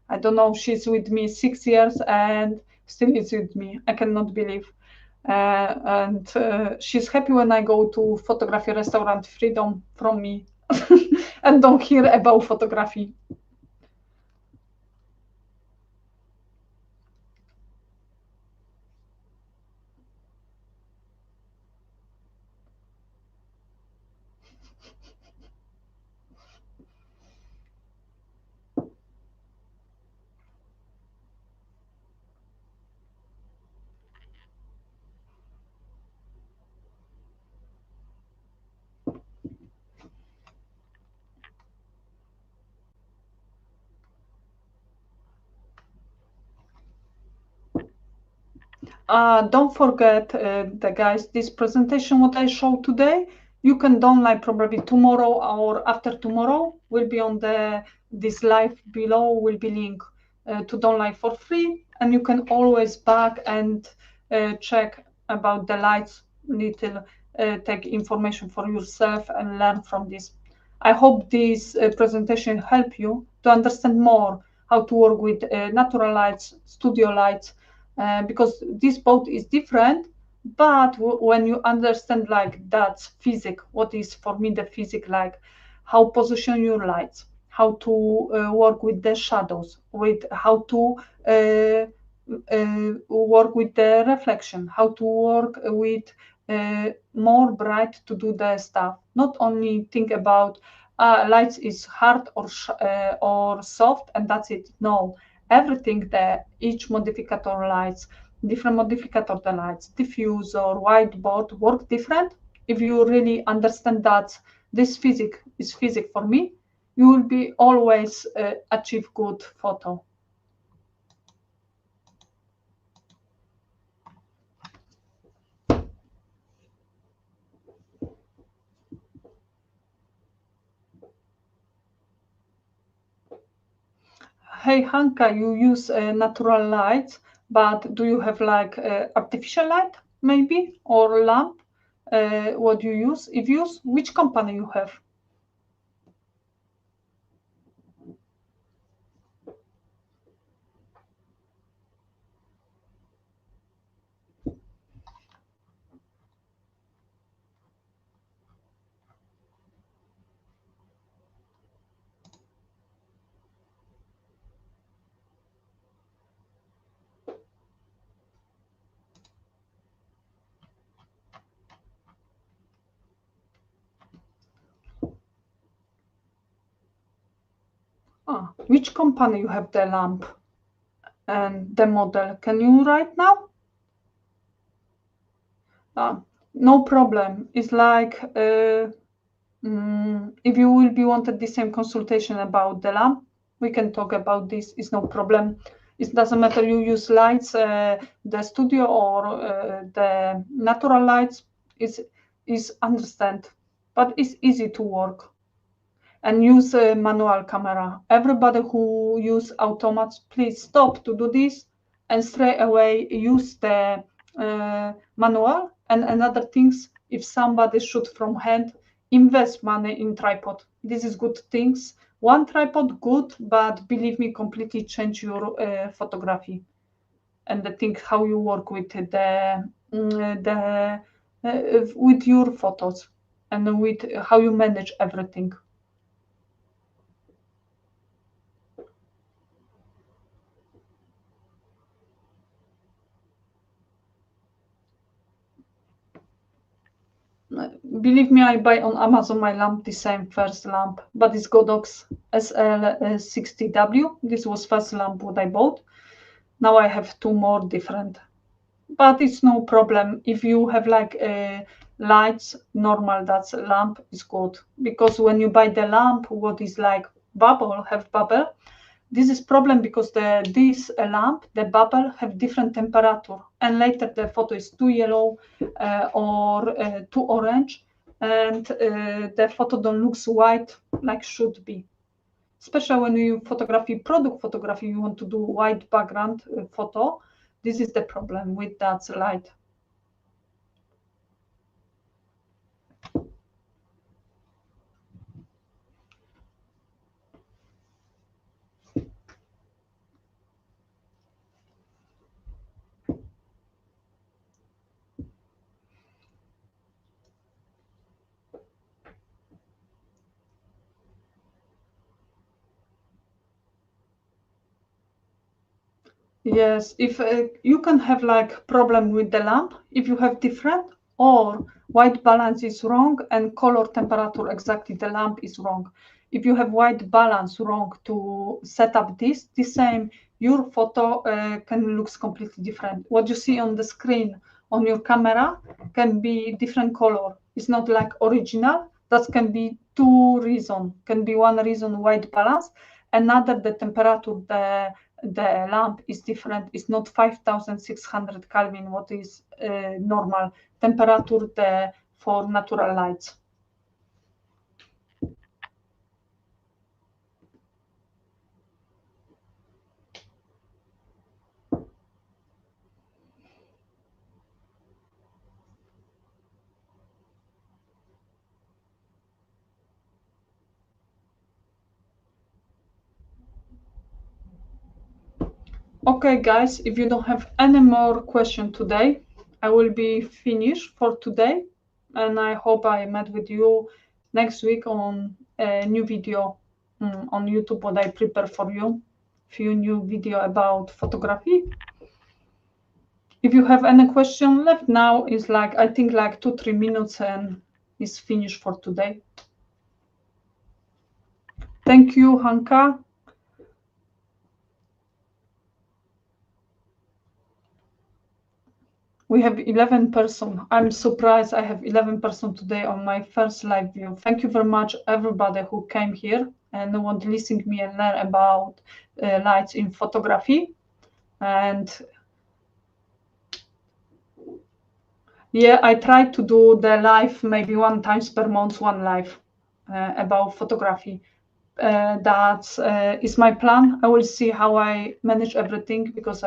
I don't know, she's with me 6 years and still is with me. I cannot believe. and she's happy when I go to photography restaurant freedom from me and don't hear about photography. Don't forget, the guys, this presentation what I showed today, you can download probably tomorrow or after tomorrow. Will be on this live below. Will be link to download for free, and you can always back and check about the lights. Little take information for yourself and learn from this. I hope this presentation help you to understand more how to work with natural lights, studio lights, because this both is different. But when you understand like that's physics, what is for me the physics, like how position your lights, how to work with the shadows, with how to work with the reflection, how to work with more bright to do the stuff. Not only think about lights is hard or soft and that's it. No, everything there, each modificator lights, different modificator the lights, diffuser, whiteboard work different. If you really understand that this physics is physics for me, you will be always achieve good photo. Hey Hanka, you use natural lights, but do you have like artificial light maybe or lamp? What you use? If you use, which company you have? Which company you have the lamp and the model? Can you write now? No problem. It's like if you will be wanted the same consultation about the lamp, we can talk about this. It's no problem. It doesn't matter you use lights, the studio or the natural lights. Is understand, but it's easy to work and use a manual camera. Everybody who use automats, please stop to do this and straight away use the manual. And another things, if somebody shoot from hand, invest money in tripod. This is good things. One tripod good, but believe me, completely change your photography and the thing how you work with with your photos and with how you manage everything. Believe me, I buy on Amazon my lamp, the same first lamp, but it's Godox SL60W. This was first lamp what I bought. Now I have two more different, but it's no problem. If you have like lights, normal, that's lamp is good. Because when you buy the lamp, what is like have bubble, this is problem because this lamp, the bubble have different temperature, and later the photo is too yellow or too orange, and the photo don't looks white like should be. Especially when you photography, product photography, you want to do white background photo. This is the problem with that light. Yes, if you can have like problem with the lamp if you have different, or white balance is wrong and color temperature exactly the lamp is wrong. If you have white balance wrong to set up this, the same your photo can looks completely different. What you see on the screen on your camera can be different color. It's not like original. That can be two reason. Can be one reason white balance, another the temperature the lamp is different. It's not 5,600 Kelvin, what is normal temperature for natural lights. Okay, guys, if you don't have any more question today, I will be finished for today, and I hope I met with you next week on a new video on YouTube. What I prepare for you, few new video about photography. If you have any question left now, is like I think like 2-3 minutes and is finished for today. Thank you, Hanka. We have 11 person. I'm surprised I have 11 person today on my first live view. Thank you very much, everybody who came here and want to listen to me and learn about lights in photography. And yeah, I try to do the live maybe 1 time per month, one live about photography. That is my plan. I will see how I manage everything, because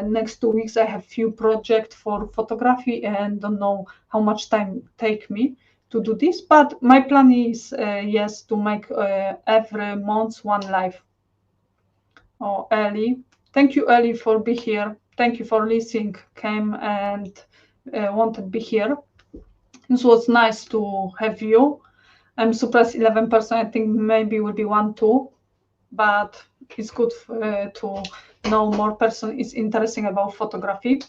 next 2 weeks I have few projects for photography and don't know how much time take me to do this. But my plan is yes, to make every month one live. Oh, Ellie, thank you, Ellie, for being here. Thank you for listening. Came and wanted to be here. It was nice to have you. I'm surprised 11%. I think maybe will be 1-2, but it's good to know more person is interesting about photography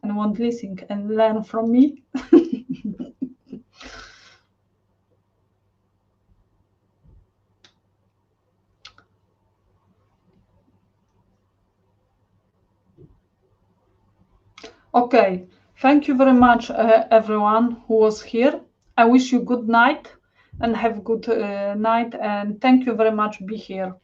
and want to listen and learn from me. Okay, thank you very much, everyone who was here. I wish you good night and have good night, and thank you very much be here.